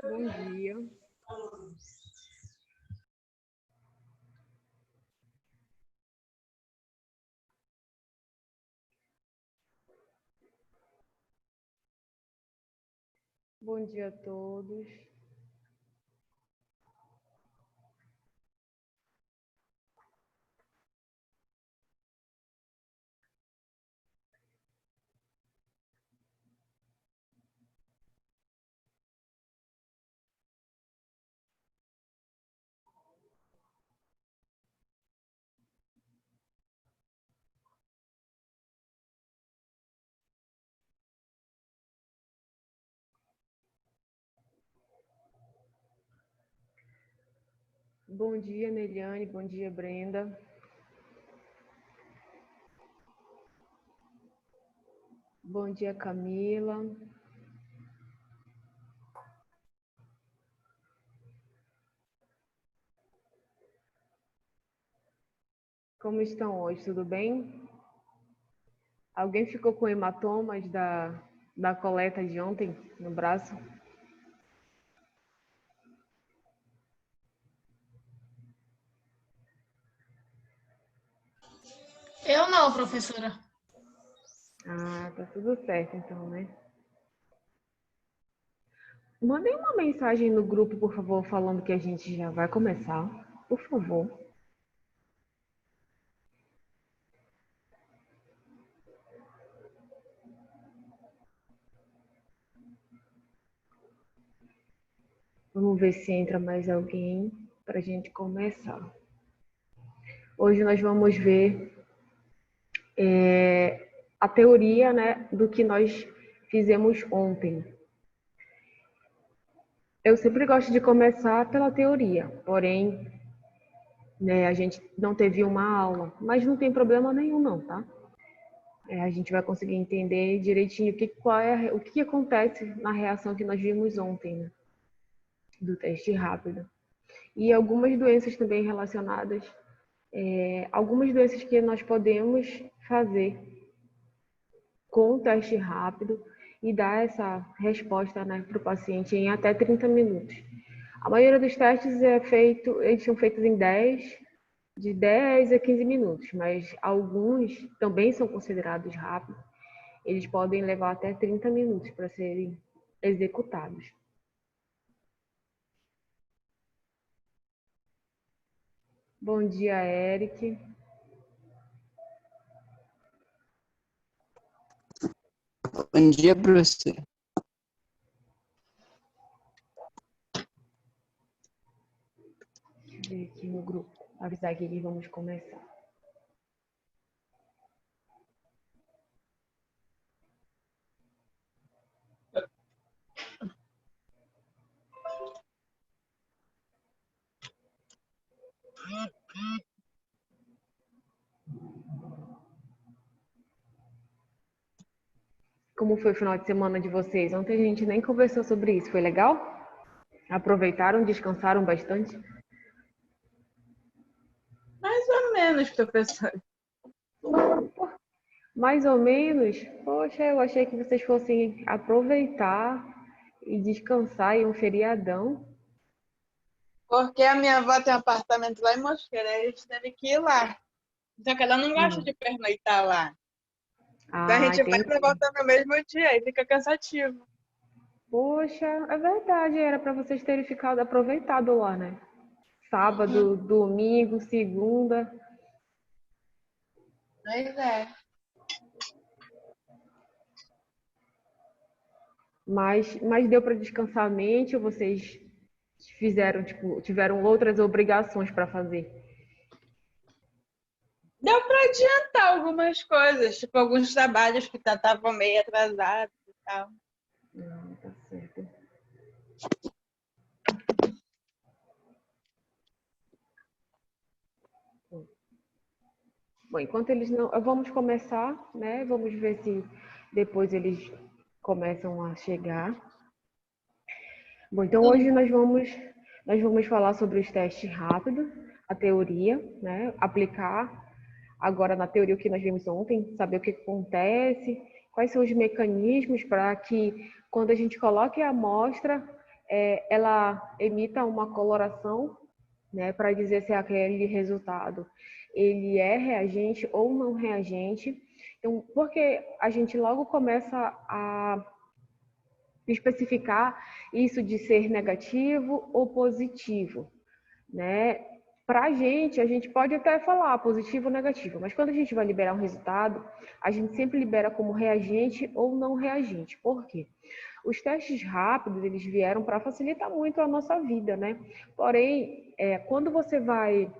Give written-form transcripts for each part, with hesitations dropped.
Bom dia. Bom dia a todos. Bom dia, Neliane. Bom dia, Brenda. Bom dia, Camila. Como estão hoje? Tudo bem? Alguém ficou com hematomas da coleta de ontem no braço? Eu não, professora. Ah, tá tudo certo então, né? Mandem uma mensagem no grupo, por favor, falando que a gente já vai começar. Por favor. Vamos ver se entra mais alguém para a gente começar. Hoje nós vamos ver a teoria, né, do que nós fizemos ontem. Eu sempre gosto de começar pela teoria, porém, né, a gente não teve uma aula, mas não tem problema nenhum não, tá? A gente vai conseguir entender direitinho o que acontece na reação que nós vimos ontem, né, do teste rápido. E algumas doenças também relacionadas, algumas doenças que nós podemos fazer com o teste rápido e dar essa resposta, né, para o paciente em até 30 minutos. A maioria dos testes eles são feitos de 10 a 15 minutos, mas alguns também são considerados rápidos. Eles podem levar até 30 minutos para serem executados. Bom dia, Eric. Bom dia, professor. Deixa eu ver aqui no grupo, avisar que vamos começar. Como foi o final de semana de vocês? Ontem a gente nem conversou sobre isso. Foi legal? Aproveitaram, descansaram bastante? Mais ou menos, professor. Mais ou menos? Poxa, eu achei que vocês fossem aproveitar e descansar em um feriadão. Porque a minha avó tem um apartamento lá em Mosqueira, aí a gente teve que ir lá. Só que ela não gosta de pernoitar lá. Então a Ah, gente vai entendi. e volta no mesmo dia e fica cansativo. Poxa, é verdade, era para vocês terem ficado aproveitado lá, né? Sábado, domingo, segunda. Pois é. Mas deu para descansar a mente ou vocês tiveram outras obrigações para fazer? Deu para adiantar algumas coisas, tipo alguns trabalhos que estavam meio atrasados e tal. Tá certo. Bom, enquanto eles não... Vamos começar, né? Vamos ver se depois eles começam a chegar. Bom, então hoje nós vamos falar sobre os testes rápidos, a teoria, né? Aplicar agora na teoria o que nós vimos ontem, saber o que acontece, quais são os mecanismos para que quando a gente coloque a amostra, ela emita uma coloração, né, para dizer se aquele resultado ele é reagente ou não reagente. Então, porque a gente logo começa a especificar isso de ser negativo ou positivo, né? Para a gente pode até falar positivo ou negativo, mas quando a gente vai liberar um resultado, a gente sempre libera como reagente ou não reagente. Por quê? Os testes rápidos, eles vieram para facilitar muito a nossa vida, né? Porém, quando você vai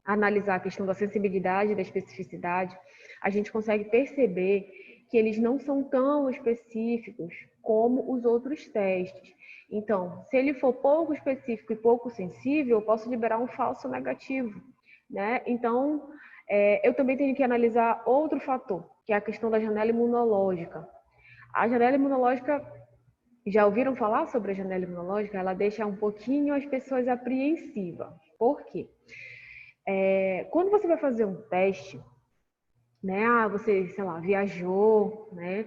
analisar a questão da sensibilidade, da especificidade, a gente consegue perceber que eles não são tão específicos como os outros testes. Então, se ele for pouco específico e pouco sensível, eu posso liberar um falso negativo, né? Então, eu também tenho que analisar outro fator, que é a questão da janela imunológica. A janela imunológica, já ouviram falar sobre a janela imunológica? Ela deixa um pouquinho as pessoas apreensivas. Por quê? Quando você vai fazer um teste, né? Você, sei lá, viajou, né?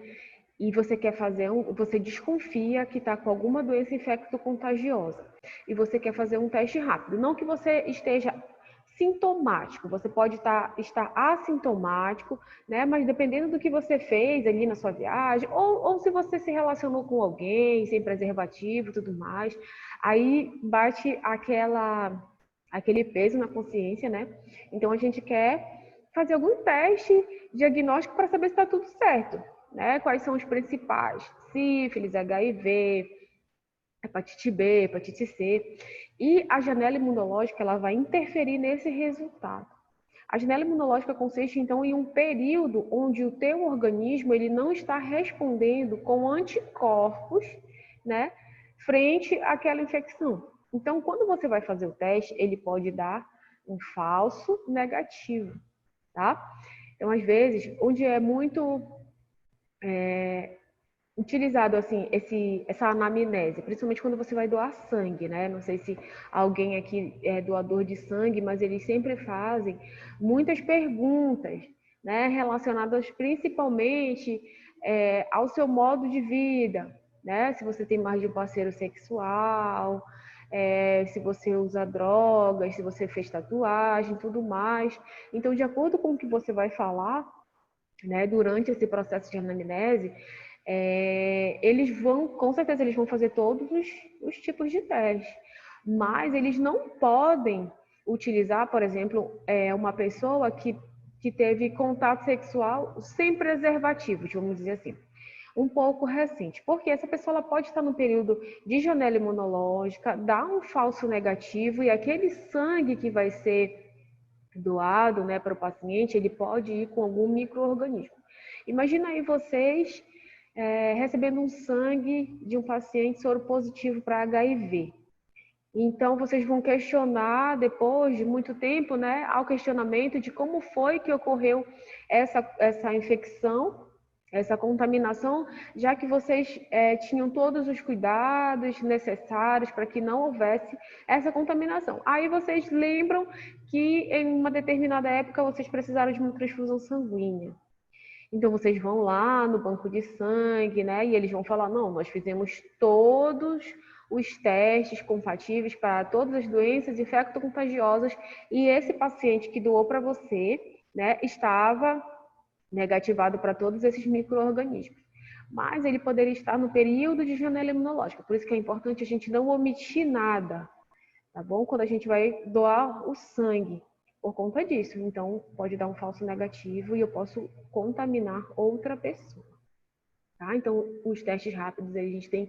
E você quer fazer você desconfia que está com alguma doença infecto-contagiosa e você quer fazer um teste rápido. Não que você esteja sintomático, você pode estar assintomático, né? Mas dependendo do que você fez ali na sua viagem, ou se você se relacionou com alguém sem preservativo e tudo mais, aí bate aquele peso na consciência, né? Então a gente quer fazer algum teste diagnóstico para saber se está tudo certo, né? Quais são os principais? Sífilis, HIV, hepatite B, hepatite C. E a janela imunológica, ela vai interferir nesse resultado. A janela imunológica consiste, então, em um período onde o teu organismo ele não está respondendo com anticorpos, né, frente àquela infecção. Então, quando você vai fazer o teste, ele pode dar um falso negativo, tá? Então, às vezes, onde é muito utilizado assim essa anamnese, principalmente quando você vai doar sangue, né? Não sei se alguém aqui é doador de sangue, mas eles sempre fazem muitas perguntas, né? Relacionadas principalmente ao seu modo de vida, né? Se você tem mais de um parceiro sexual, se você usa drogas, se você fez tatuagem, tudo mais. Então, de acordo com o que você vai falar, né, durante esse processo de anamnese, eles vão, com certeza, eles vão fazer todos os tipos de teste, mas eles não podem utilizar, por exemplo, uma pessoa que teve contato sexual sem preservativo, vamos dizer assim, um pouco recente, porque essa pessoa ela pode estar no período de janela imunológica, dar um falso negativo e aquele sangue que vai ser doado, né, para o paciente, ele pode ir com algum micro-organismo. Imagina aí vocês recebendo um sangue de um paciente soropositivo para HIV. Então, vocês vão questionar, depois de muito tempo, né, ao questionamento de como foi que ocorreu essa infecção, essa contaminação, já que vocês tinham todos os cuidados necessários para que não houvesse essa contaminação. Aí vocês lembram que em uma determinada época vocês precisaram de uma transfusão sanguínea. Então vocês vão lá no banco de sangue, né? E eles vão falar, não, nós fizemos todos os testes compatíveis para todas as doenças infecto-contagiosas e esse paciente que doou para você, né, estava negativado para todos esses micro-organismos. Mas ele poderia estar no período de janela imunológica. Por isso que é importante a gente não omitir nada, tá bom? Quando a gente vai doar o sangue, por conta disso. Então, pode dar um falso negativo e eu posso contaminar outra pessoa, tá? Então, os testes rápidos a gente tem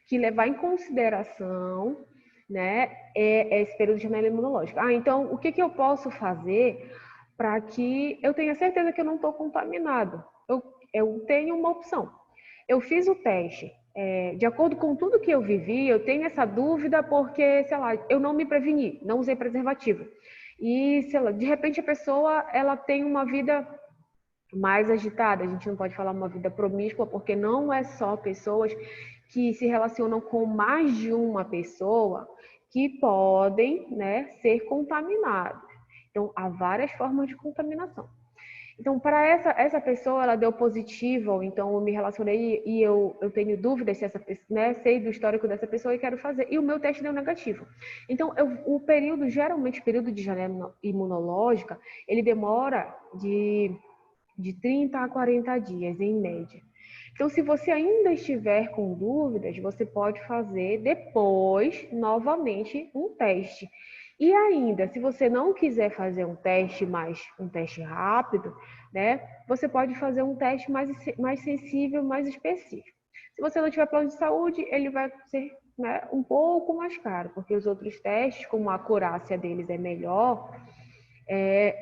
que levar em consideração, né, esse período de janela imunológica. Então, o que eu posso fazer para que eu tenha certeza que eu não estou contaminado? Eu tenho uma opção. Eu fiz o teste, de acordo com tudo que eu vivi, eu tenho essa dúvida porque, sei lá, eu não me preveni, não usei preservativo. E, sei lá, de repente a pessoa, ela tem uma vida mais agitada. A gente não pode falar uma vida promíscua, porque não é só pessoas que se relacionam com mais de uma pessoa que podem, né, ser contaminados. Então, há várias formas de contaminação. Então, para essa pessoa, ela deu positivo, então eu me relacionei e eu tenho dúvidas se essa pessoa, né, sei do histórico dessa pessoa e quero fazer. E o meu teste deu negativo. Então, o período, geralmente, o período de janela imunológica, ele demora de 30 a 40 dias, em média. Então, se você ainda estiver com dúvidas, você pode fazer depois, novamente, um teste. E ainda, se você não quiser fazer um teste um teste rápido, né, você pode fazer um teste mais sensível, mais específico. Se você não tiver plano de saúde, ele vai ser, né, um pouco mais caro, porque os outros testes, como a acurácia deles é melhor,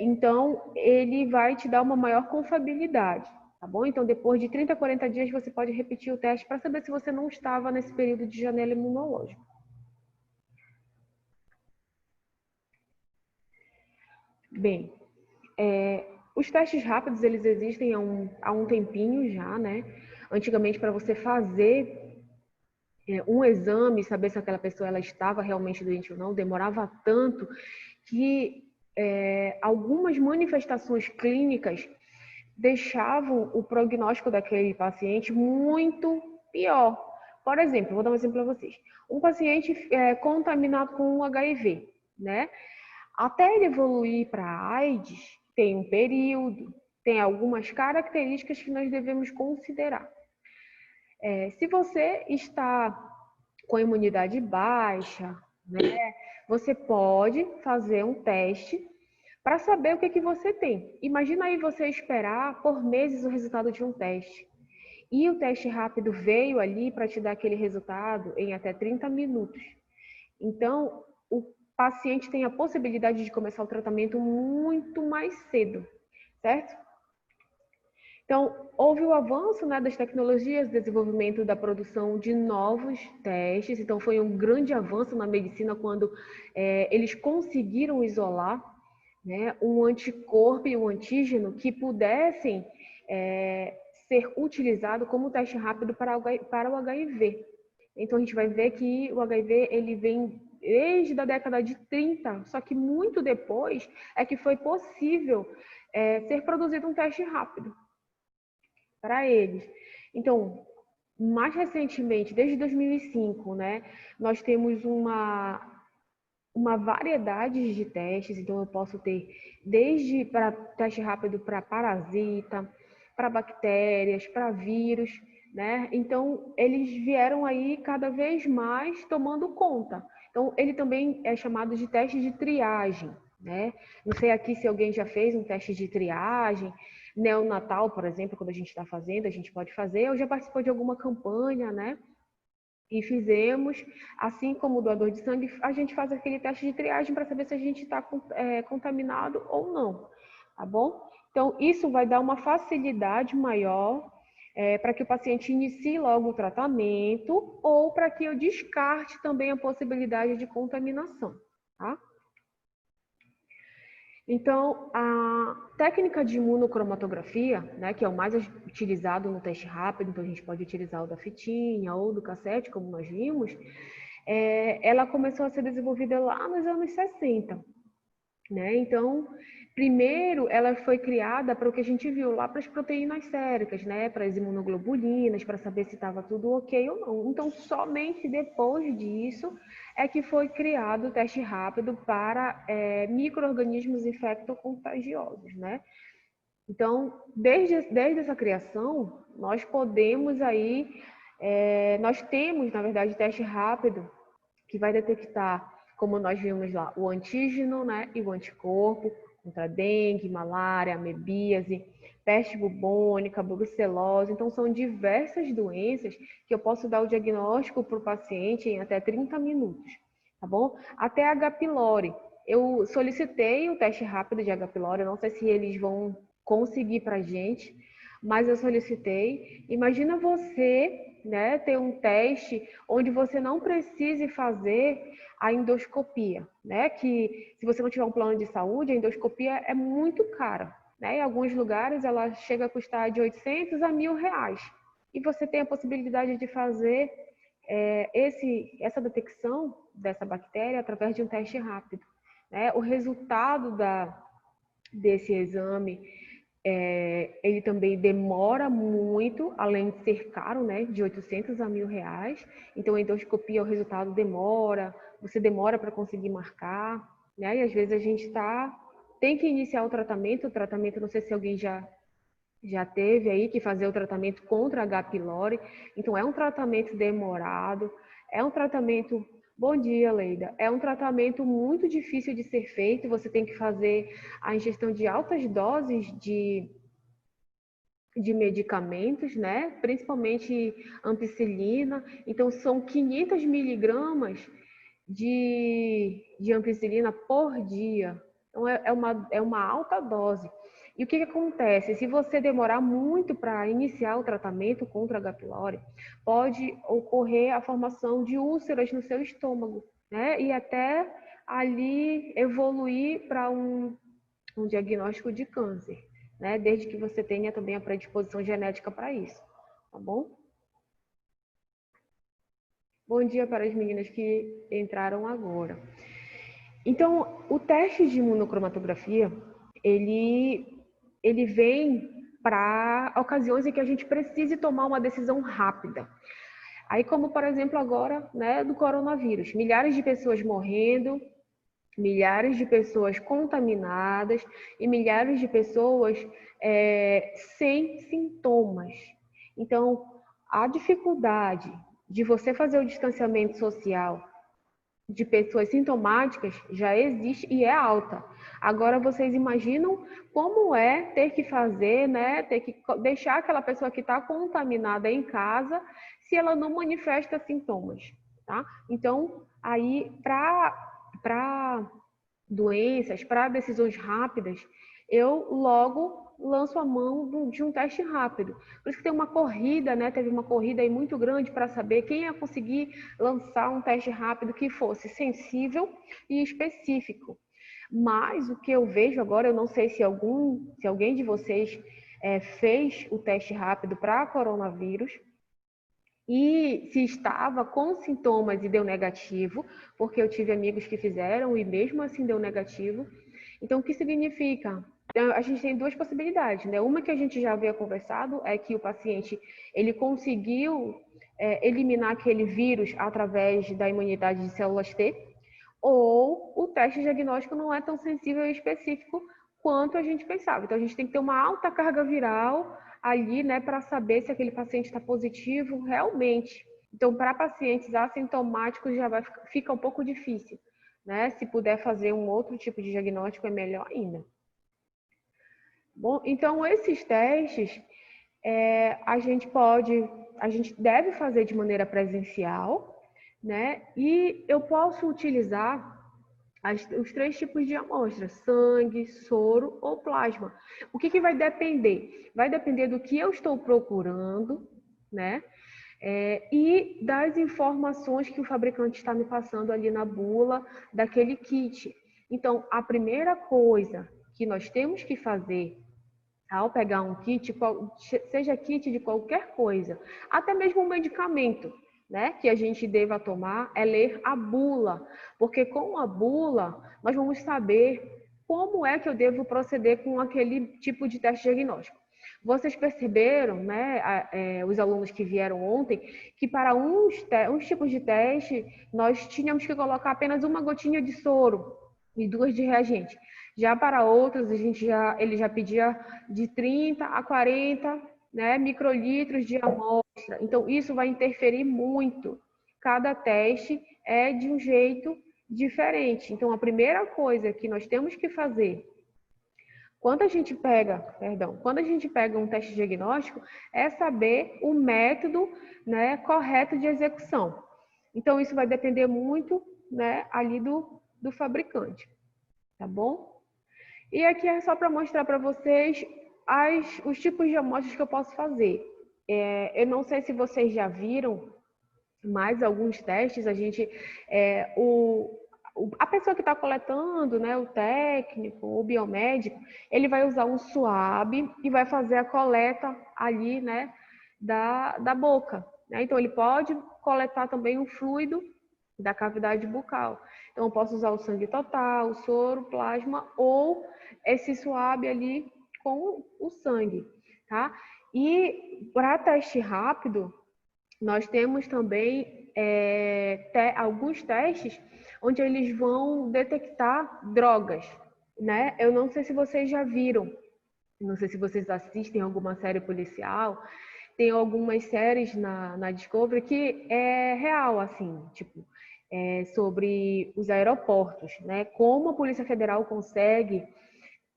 então ele vai te dar uma maior confiabilidade, tá bom? Então, depois de 30 a 40 dias, você pode repetir o teste para saber se você não estava nesse período de janela imunológica. Bem, os testes rápidos, eles existem há um tempinho já, né? Antigamente, para você fazer um exame, saber se aquela pessoa ela estava realmente doente ou não, demorava tanto que algumas manifestações clínicas deixavam o prognóstico daquele paciente muito pior. Por exemplo, vou dar um exemplo para vocês. Um paciente contaminado com o HIV, né? Até ele evoluir para AIDS, tem um período, tem algumas características que nós devemos considerar. Se você está com a imunidade baixa, né, você pode fazer um teste para saber o que você tem. Imagina aí você esperar por meses o resultado de um teste. E o teste rápido veio ali para te dar aquele resultado em até 30 minutos. Então, o paciente tem a possibilidade de começar o tratamento muito mais cedo, certo? Então, houve o avanço, né, das tecnologias, desenvolvimento da produção de novos testes. Então, foi um grande avanço na medicina quando eles conseguiram isolar, né, um anticorpo e um antígeno que pudessem ser utilizado como teste rápido para o HIV. Então, a gente vai ver que o HIV ele vem desde a década de 30, só que muito depois é que foi possível ser produzido um teste rápido para eles. Então, mais recentemente, desde 2005, né, nós temos uma variedade de testes. Então, eu posso ter desde para teste rápido para parasita, para bactérias, para vírus, né? Então, eles vieram aí cada vez mais tomando conta. Então, ele também é chamado de teste de triagem, né? Não sei aqui se alguém já fez um teste de triagem. Neonatal, por exemplo, quando a gente está fazendo, a gente pode fazer, ou já participou de alguma campanha, né? E fizemos, assim como o doador de sangue, a gente faz aquele teste de triagem para saber se a gente está contaminado ou não, tá bom? Então, isso vai dar uma facilidade maior para que o paciente inicie logo o tratamento ou para que eu descarte também a possibilidade de contaminação, tá? Então, a técnica de imunocromatografia, né, que é o mais utilizado no teste rápido, então a gente pode utilizar o da fitinha ou do cassete, como nós vimos, ela começou a ser desenvolvida lá nos anos 60. Né? Então, primeiro ela foi criada para o que a gente viu lá para as proteínas séricas, né? Para as imunoglobulinas, para saber se estava tudo ok ou não. Então, somente depois disso é que foi criado o teste rápido para micro-organismos infectocontagiosos, né? Então, desde essa criação, nós podemos aí, nós temos, na verdade, teste rápido que vai detectar, como nós vimos lá, o antígeno, né, e o anticorpo contra dengue, malária, amebíase, peste bubônica, brucelose. Então, são diversas doenças que eu posso dar o diagnóstico para o paciente em até 30 minutos, tá bom? Até H. pylori. Eu solicitei o teste rápido de H. pylori, eu não sei se eles vão conseguir para a gente, mas eu solicitei. Imagina você, né, ter um teste onde você não precise fazer a endoscopia, né? Que se você não tiver um plano de saúde, a endoscopia é muito cara, né? Em alguns lugares ela chega a custar de 800 a R$1.000. E você tem a possibilidade de fazer essa detecção dessa bactéria através de um teste rápido, né? O resultado desse exame Ele também demora muito, além de ser caro, né, de 800 a R$ 1.000. Então, a endoscopia, o resultado demora, você demora para conseguir marcar, né? E às vezes a gente tem que iniciar o tratamento, não sei se alguém já teve aí que fazer o tratamento contra H. pylori. Então, é um tratamento demorado, é um tratamento... Bom dia, Leida. É um tratamento muito difícil de ser feito, você tem que fazer a ingestão de altas doses de medicamentos, né? Principalmente ampicilina. Então, são 500 miligramas de ampicilina por dia. Então, é uma alta dose. E o que acontece? Se você demorar muito para iniciar o tratamento contra H. pylori, pode ocorrer a formação de úlceras no seu estômago, né? E até ali evoluir para um diagnóstico de câncer, né? Desde que você tenha também a predisposição genética para isso, tá bom? Bom dia para as meninas que entraram agora. Então, o teste de imunocromatografia, ele vem para ocasiões em que a gente precise tomar uma decisão rápida. Aí, como, por exemplo, agora, né, do coronavírus. Milhares de pessoas morrendo, milhares de pessoas contaminadas e milhares de pessoas sem sintomas. Então, a dificuldade de você fazer o distanciamento social de pessoas sintomáticas já existe e é alta. Agora, vocês imaginam como é ter que fazer, né, ter que deixar aquela pessoa que está contaminada em casa se ela não manifesta sintomas, tá? Então, aí, para doenças, para decisões rápidas, eu logo lanço a mão de um teste rápido. Por isso que tem uma corrida, né? Teve uma corrida aí muito grande para saber quem ia conseguir lançar um teste rápido que fosse sensível e específico. Mas o que eu vejo agora, eu não sei se alguém de vocês fez o teste rápido para coronavírus, e se estava com sintomas e deu negativo, porque eu tive amigos que fizeram e mesmo assim deu negativo. Então, o que significa? Então, a gente tem duas possibilidades, né? Uma que a gente já havia conversado é que o paciente ele conseguiu eliminar aquele vírus através da imunidade de células T, ou o teste diagnóstico não é tão sensível e específico quanto a gente pensava. Então, a gente tem que ter uma alta carga viral ali, né, para saber se aquele paciente está positivo realmente. Então, para pacientes assintomáticos já fica um pouco difícil, né? Se puder fazer um outro tipo de diagnóstico, é melhor ainda. Bom, então esses testes a gente deve fazer de maneira presencial, né? E eu posso utilizar os 3 tipos de amostra: sangue, soro ou plasma. O que vai depender? Vai depender do que eu estou procurando, né? E das informações que o fabricante está me passando ali na bula daquele kit. Então, a primeira coisa que nós temos que fazer ao pegar um kit, seja kit de qualquer coisa, até mesmo um medicamento, né, que a gente deva tomar, é ler a bula, porque com a bula nós vamos saber como é que eu devo proceder com aquele tipo de teste diagnóstico. Vocês perceberam, né, os alunos que vieram ontem, que para uns tipos de teste nós tínhamos que colocar apenas uma gotinha de soro e 2 de reagente. Já para outros, ele já pedia de 30 a 40, né, microlitros de amostra. Então, isso vai interferir muito. Cada teste é de um jeito diferente. Então, a primeira coisa que nós temos que fazer quando a gente pega um teste diagnóstico, é saber o método, né, correto de execução. Então, isso vai depender muito, né, ali do fabricante, tá bom? E aqui é só para mostrar para vocês os tipos de amostras que eu posso fazer. Eu não sei se vocês já viram mais alguns testes. A pessoa que está coletando, né, o técnico, o biomédico, ele vai usar um suave e vai fazer a coleta ali, né, da boca, né? Então, ele pode coletar também o fluido da cavidade bucal. Então, eu posso usar o sangue total, o soro, plasma ou esse suave ali com o sangue, tá? E para teste rápido, nós temos também alguns testes onde eles vão detectar drogas, né? Eu não sei se vocês já viram, não sei se vocês assistem alguma série policial, tem algumas séries na Discovery que é real, assim, tipo, sobre os aeroportos, né? Como a Polícia Federal consegue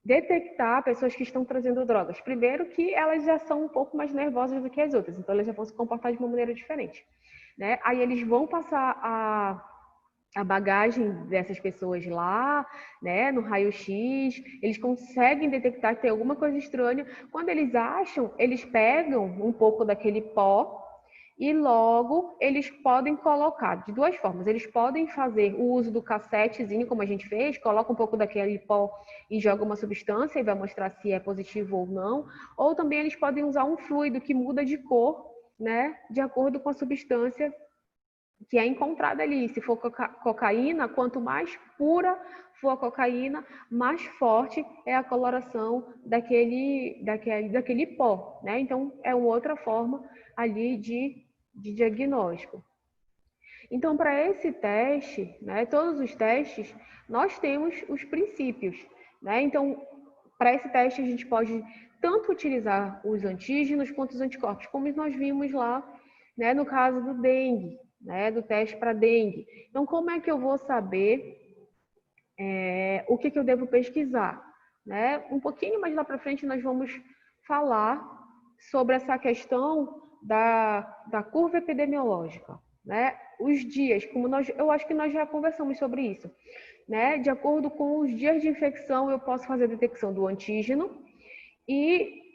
detectar pessoas que estão trazendo drogas. Primeiro que elas já são um pouco mais nervosas do que as outras, então elas já vão se comportar de uma maneira diferente, né? Aí eles vão passar a bagagem dessas pessoas lá, né, no raio-x, eles conseguem detectar que tem alguma coisa estranha. Quando eles acham, eles pegam um pouco daquele pó e logo eles podem colocar de duas formas. Eles podem fazer o uso do cassetezinho, como a gente fez, coloca um pouco daquele pó e joga uma substância e vai mostrar se é positivo ou não. Ou também eles podem usar um fluido que muda de cor, né, de acordo com a substância que é encontrada ali. Se for cocaína, quanto mais pura for a cocaína, mais forte é a coloração daquele pó, né? Então, é uma outra forma ali de diagnóstico. Então, para esse teste, né, todos os testes, nós temos os princípios, né? Então, para esse teste, a gente pode tanto utilizar os antígenos quanto os anticorpos, como nós vimos lá, né, no caso do dengue, né, do teste para dengue. Então, como é que eu vou saber o que eu devo pesquisar? Né? Um pouquinho mais lá para frente, nós vamos falar sobre essa questão da curva epidemiológica, né? Os dias, eu acho que nós já conversamos sobre isso, né? De acordo com os dias de infecção, eu posso fazer a detecção do antígeno e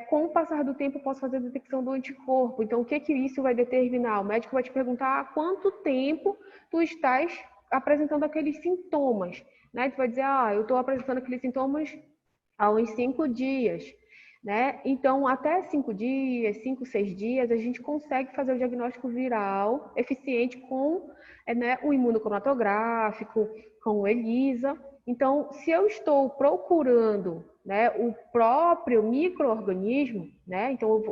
com o passar do tempo, eu posso fazer a detecção do anticorpo. Então, o que isso vai determinar? O médico vai te perguntar há quanto tempo tu estás apresentando aqueles sintomas, né? Tu vai dizer, eu estou apresentando aqueles sintomas há uns 5 dias, né? Então, até 5 dias, 5, 6 dias, a gente consegue fazer o diagnóstico viral eficiente com né, o imunocromatográfico, com o ELISA. Então, se eu estou procurando, né, o próprio micro-organismo, né, então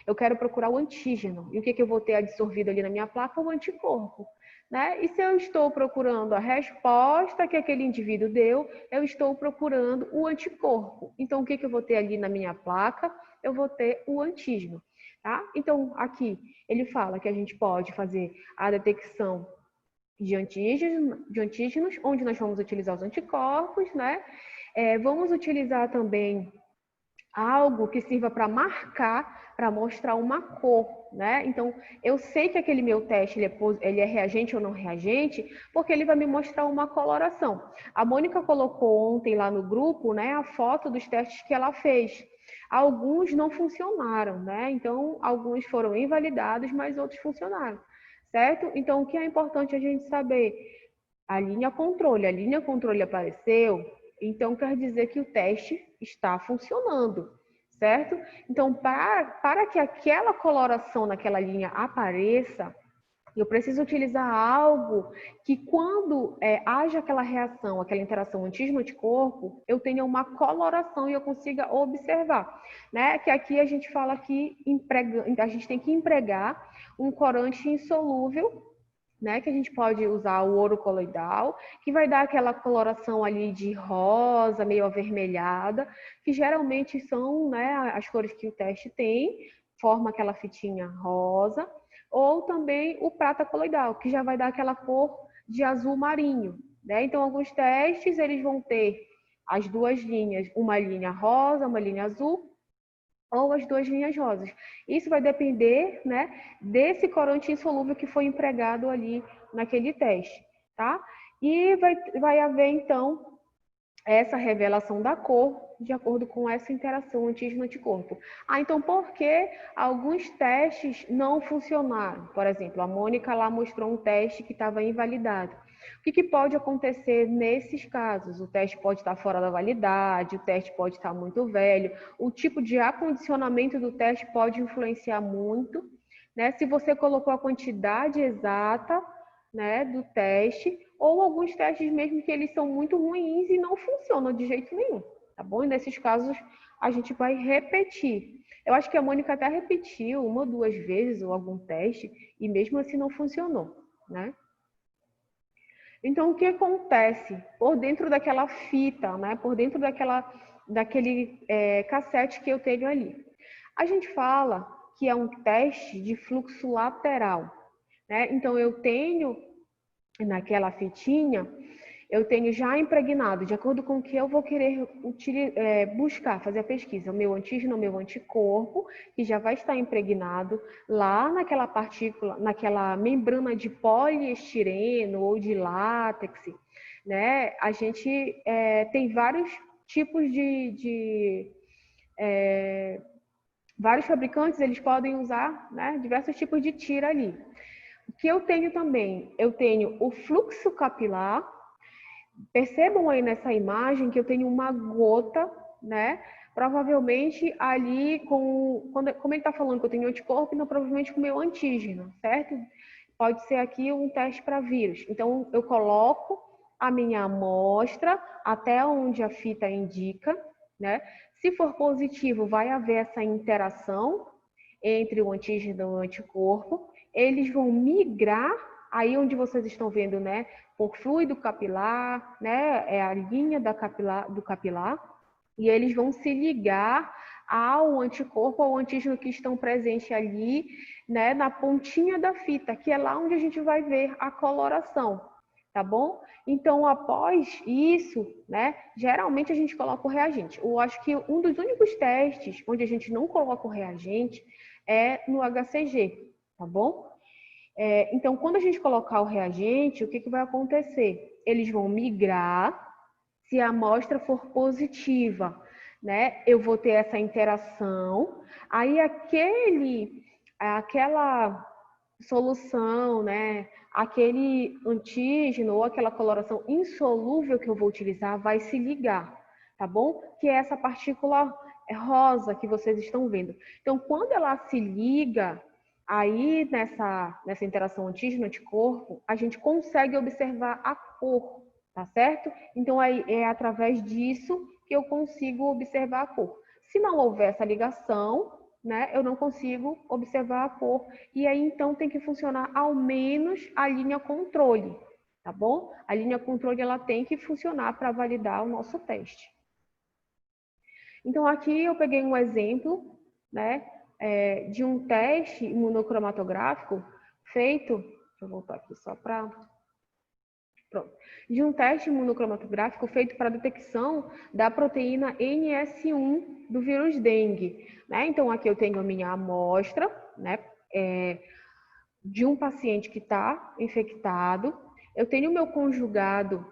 eu quero procurar o antígeno. E o que eu vou ter absorvido ali na minha placa? O anticorpo. Né? E se eu estou procurando a resposta que aquele indivíduo deu, eu estou procurando o anticorpo. Então, o que eu vou ter ali na minha placa? Eu vou ter o antígeno. Tá? Então, aqui ele fala que a gente pode fazer a detecção de antígenos, onde nós vamos utilizar os anticorpos, né? Vamos utilizar também algo que sirva para marcar, para mostrar uma cor, né? Então, eu sei que aquele meu teste ele é reagente ou não reagente, porque ele vai me mostrar uma coloração. A Mônica colocou ontem lá no grupo, né, a foto dos testes que ela fez. Alguns não funcionaram, né? Então, alguns foram invalidados, mas outros funcionaram, certo? Então, o que é importante a gente saber? A linha controle apareceu, então quer dizer que o teste está funcionando, certo? Então, para que aquela coloração naquela linha apareça, eu preciso utilizar algo que quando haja aquela reação, aquela interação antígeno-anticorpo, eu tenha uma coloração e eu consiga observar, né? Que aqui a gente fala que a gente tem que empregar um corante insolúvel, né, que a gente pode usar o ouro coloidal, que vai dar aquela coloração ali de rosa, meio avermelhada, que geralmente são, né, as cores que o teste tem, forma aquela fitinha rosa, ou também o prata coloidal, que já vai dar aquela cor de azul marinho, né? Então, alguns testes, eles vão ter as duas linhas, uma linha rosa, uma linha azul, ou as duas linhas rosas. Isso vai depender, né, desse corante insolúvel que foi empregado ali naquele teste, tá? E vai haver, então, essa revelação da cor de acordo com essa interação antígeno-anticorpo. Então por que alguns testes não funcionaram? Por exemplo, a Mônica lá mostrou um teste que estava invalidado. O que pode acontecer nesses casos? O teste pode estar fora da validade, o teste pode estar muito velho, o tipo de acondicionamento do teste pode influenciar muito, né? Se você colocou a quantidade exata, né, do teste, ou alguns testes mesmo que eles são muito ruins e não funcionam de jeito nenhum, tá bom? E nesses casos, a gente vai repetir. Eu acho que a Mônica até repetiu 1 ou 2 vezes ou algum teste e mesmo assim não funcionou, né? Então, o que acontece por dentro daquela fita, né? Por dentro daquele cassete que eu tenho ali? A gente fala que é um teste de fluxo lateral, né? Então, eu tenho naquela fitinha, eu tenho já impregnado, de acordo com o que eu vou querer buscar, fazer a pesquisa, o meu antígeno, o meu anticorpo, que já vai estar impregnado lá naquela partícula, naquela membrana de poliestireno ou de látex, né? A gente tem vários tipos vários fabricantes, eles podem usar, né, diversos tipos de tira ali. O que eu tenho também? Eu tenho o fluxo capilar. Percebam aí nessa imagem que eu tenho uma gota, né? Provavelmente ali como ele está falando que eu tenho anticorpo, então provavelmente com o meu antígeno, certo? Pode ser aqui um teste para vírus. Então, eu coloco a minha amostra até onde a fita indica, né? Se for positivo, vai haver essa interação entre o antígeno e o anticorpo. Eles vão migrar, aí onde vocês estão vendo, né? Por fluido capilar, né? É a linha do capilar. E eles vão se ligar ao anticorpo, ao antígeno que estão presentes ali, né? Na pontinha da fita, que é lá onde a gente vai ver a coloração, tá bom? Então, após isso, né? Geralmente a gente coloca o reagente. Eu acho que um dos únicos testes onde a gente não coloca o reagente é no HCG, tá bom? Então, quando a gente colocar o reagente, o que vai acontecer? Eles vão migrar se a amostra for positiva, né? Eu vou ter essa interação, aí aquela solução, né? Aquele antígeno ou aquela coloração insolúvel que eu vou utilizar vai se ligar, tá bom? Que é essa partícula rosa que vocês estão vendo. Então, quando ela se liga, aí nessa interação antígeno-anticorpo, a gente consegue observar a cor, tá certo? Então, aí é através disso que eu consigo observar a cor. Se não houver essa ligação, né, eu não consigo observar a cor. E aí, então, tem que funcionar ao menos a linha controle, tá bom? A linha controle, ela tem que funcionar para validar o nosso teste. Então, aqui eu peguei um exemplo, né, de um teste imunocromatográfico feito, deixa eu voltar aqui só para... Pronto. De um teste imunocromatográfico feito para a detecção da proteína NS1 do vírus dengue, né? Então, aqui eu tenho a minha amostra, né, de um paciente que está infectado. Eu tenho o meu conjugado,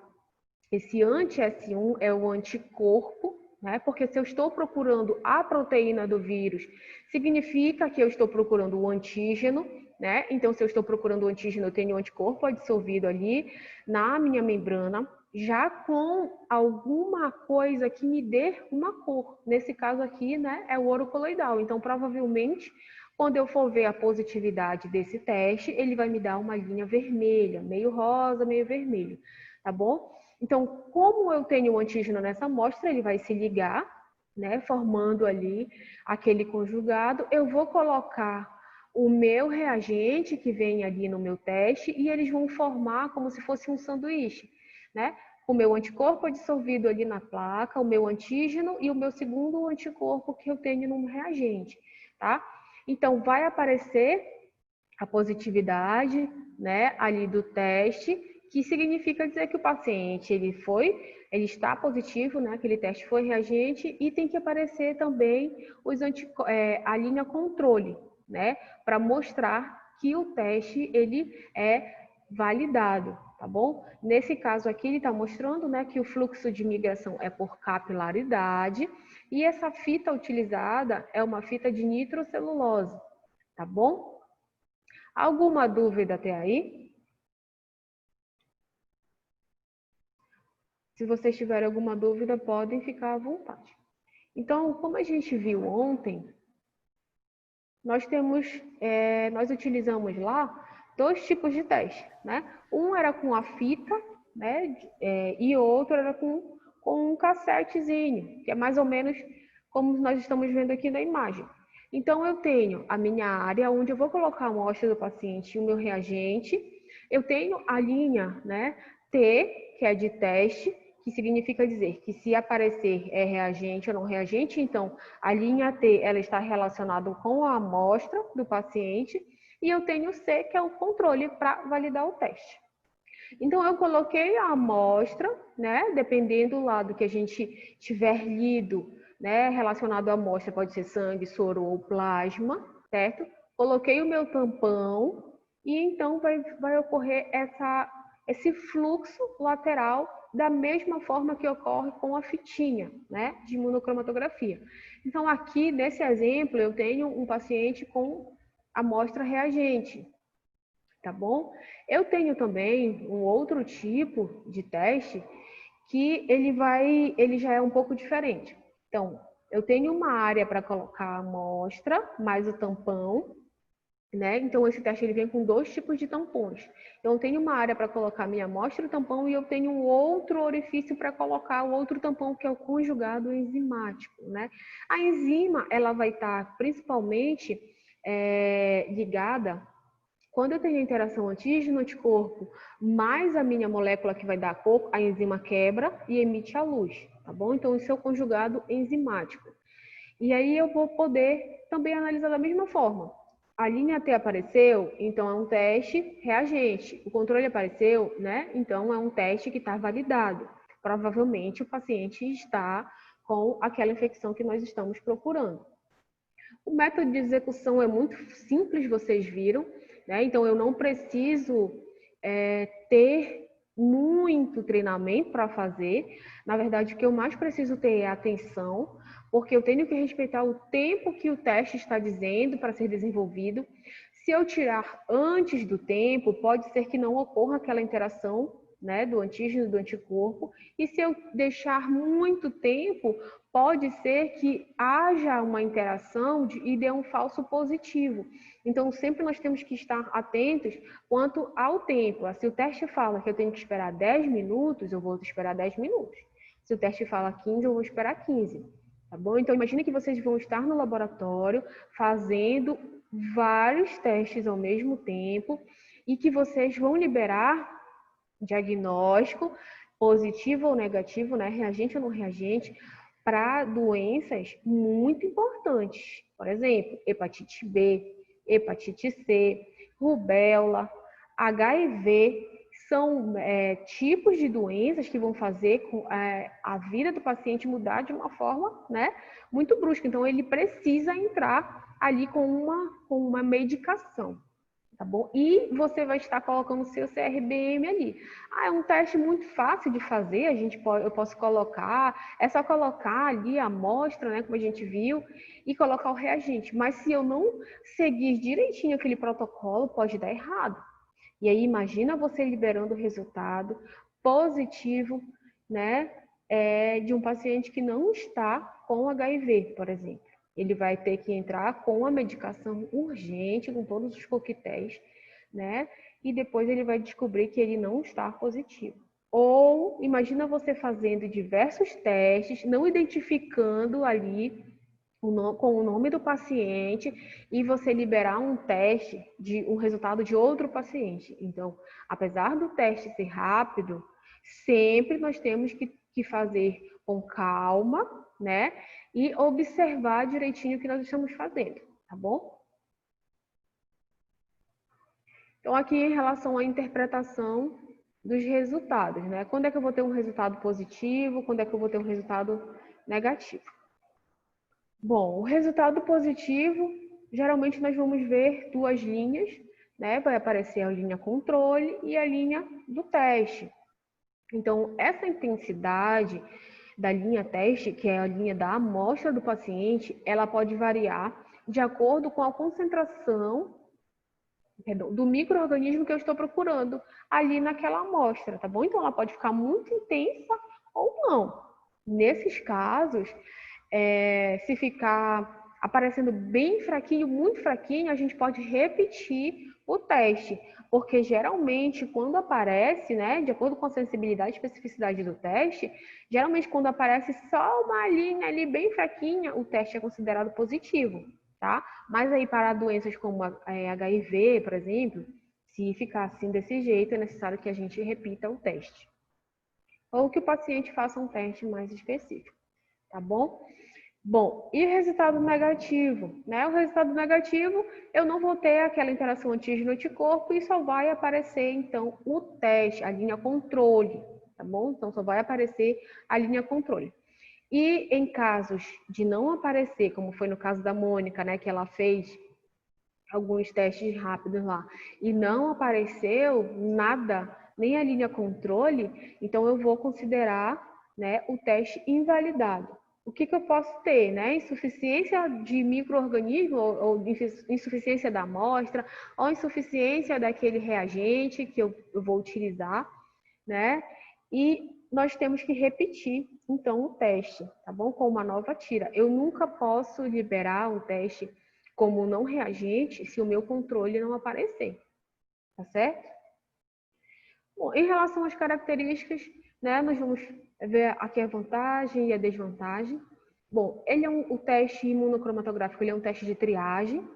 esse anti-S1 é o anticorpo, né? Porque se eu estou procurando a proteína do vírus, significa que eu estou procurando o antígeno, né? Então, se eu estou procurando o antígeno, eu tenho o anticorpo dissolvido ali na minha membrana, já com alguma coisa que me dê uma cor. Nesse caso aqui, né, é o ouro coloidal. Então, provavelmente, quando eu for ver a positividade desse teste, ele vai me dar uma linha vermelha, meio rosa, meio vermelho, tá bom? Então, como eu tenho o antígeno nessa amostra, ele vai se ligar, né, formando ali aquele conjugado. Eu vou colocar o meu reagente que vem ali no meu teste e eles vão formar como se fosse um sanduíche, né? O meu anticorpo dissolvido ali na placa, o meu antígeno e o meu segundo anticorpo que eu tenho no reagente, tá? Então, vai aparecer a positividade, né, ali do teste, que significa dizer que o paciente ele está positivo, né? Aquele teste foi reagente e tem que aparecer também a linha controle, né? Para mostrar que o teste ele é validado, tá bom? Nesse caso aqui ele está mostrando, né, que o fluxo de migração é por capilaridade e essa fita utilizada é uma fita de nitrocelulose, tá bom? Alguma dúvida até aí? Se vocês tiverem alguma dúvida, podem ficar à vontade. Então, como a gente viu ontem, nós utilizamos lá 2 tipos de teste, né? Um era com a fita, né? E outro era com com um cassetezinho, que é mais ou menos como nós estamos vendo aqui na imagem. Então, eu tenho a minha área onde eu vou colocar a amostra do paciente e o meu reagente. Eu tenho a linha, né, T, que é de teste, que significa dizer que se aparecer é reagente ou não reagente, então a linha T ela está relacionada com a amostra do paciente, e eu tenho o C, que é o controle para validar o teste. Então, eu coloquei a amostra, né, dependendo lá do que a gente tiver lido, né, relacionado à amostra, pode ser sangue, soro ou plasma, certo? Coloquei o meu tampão e então vai ocorrer esse fluxo lateral da mesma forma que ocorre com a fitinha, né, de imunocromatografia. Então, aqui, nesse exemplo, eu tenho um paciente com amostra reagente, tá bom? Eu tenho também um outro tipo de teste que ele já é um pouco diferente. Então, eu tenho uma área para colocar a amostra, mais o tampão, né? Então, esse teste ele vem com 2 tipos de tampões. Então, eu tenho uma área para colocar a minha amostra e o tampão, e eu tenho um outro orifício para colocar o outro tampão, que é o conjugado enzimático, né? A enzima, ela vai estar principalmente ligada quando eu tenho a interação antígeno-anticorpo mais a minha molécula que vai dar a cor, a enzima quebra e emite a luz, tá bom? Então, isso é o conjugado enzimático. E aí eu vou poder também analisar da mesma forma. A linha T apareceu, então é um teste reagente. O controle apareceu, né? Então é um teste que está validado. Provavelmente o paciente está com aquela infecção que nós estamos procurando. O método de execução é muito simples, vocês viram, né? Então, eu não preciso ter muito treinamento para fazer. Na verdade, o que eu mais preciso ter é atenção, porque eu tenho que respeitar o tempo que o teste está dizendo para ser desenvolvido. Se eu tirar antes do tempo, pode ser que não ocorra aquela interação, né, do antígeno do anticorpo. E se eu deixar muito tempo, pode ser que haja uma interação e dê um falso positivo. Então, sempre nós temos que estar atentos quanto ao tempo. Se o teste fala que eu tenho que esperar 10 minutos, eu vou esperar 10 minutos. Se o teste fala 15, eu vou esperar 15. Tá bom? Então, imagine que vocês vão estar no laboratório fazendo vários testes ao mesmo tempo e que vocês vão liberar diagnóstico positivo ou negativo, né, reagente ou não reagente, para doenças muito importantes. Por exemplo, hepatite B, hepatite C, rubéola, HIV, são tipos de doenças que vão fazer a vida do paciente mudar de uma forma, né, muito brusca. Então, ele precisa entrar ali com uma medicação. Tá bom? E você vai estar colocando o seu CRBM ali. É um teste muito fácil de fazer, eu posso colocar, é só colocar ali a amostra, né, como a gente viu, e colocar o reagente. Mas se eu não seguir direitinho aquele protocolo, pode dar errado. E aí, imagina você liberando o resultado positivo, né, de um paciente que não está com HIV, por exemplo. Ele vai ter que entrar com a medicação urgente, com todos os coquetéis, né? E depois ele vai descobrir que ele não está positivo. Ou imagina você fazendo diversos testes, não identificando ali com o nome do paciente e você liberar um teste um resultado de outro paciente. Então, apesar do teste ser rápido, sempre nós temos que fazer com calma, né? E observar direitinho o que nós estamos fazendo, tá bom? Então, aqui em relação à interpretação dos resultados, né? Quando é que eu vou ter um resultado positivo? Quando é que eu vou ter um resultado negativo? Bom, o resultado positivo, geralmente nós vamos ver 2 linhas, né? Vai aparecer a linha controle e a linha do teste. Então, essa intensidade da linha teste, que é a linha da amostra do paciente, ela pode variar de acordo com a concentração do micro-organismo que eu estou procurando ali naquela amostra, tá bom? Então, ela pode ficar muito intensa ou não. Nesses casos, se ficar aparecendo bem fraquinho, muito fraquinho, a gente pode repetir o teste, porque geralmente quando aparece, né, de acordo com a sensibilidade e especificidade do teste, geralmente quando aparece só uma linha ali bem fraquinha, o teste é considerado positivo, tá? Mas aí para doenças como HIV, por exemplo, se ficar assim desse jeito, é necessário que a gente repita o teste. Ou que o paciente faça um teste mais específico, tá bom? Bom, e resultado negativo, né? O resultado negativo, eu não vou ter aquela interação antígeno-anticorpo e só vai aparecer, então, o teste, a linha controle, tá bom? Então, só vai aparecer a linha controle. E em casos de não aparecer, como foi no caso da Mônica, né, que ela fez alguns testes rápidos lá e não apareceu nada, nem a linha controle, então eu vou considerar, né, o teste invalidado. O que eu posso ter, né? Insuficiência de micro-organismo ou insuficiência da amostra ou insuficiência daquele reagente que eu vou utilizar, né? E nós temos que repetir, então, o teste, tá bom? Com uma nova tira. Eu nunca posso liberar um teste como não reagente se o meu controle não aparecer, tá certo? Bom, em relação às características, né, nós vamos ver aqui a vantagem e a desvantagem. Bom, ele é o teste imunocromatográfico, ele é um teste de triagem,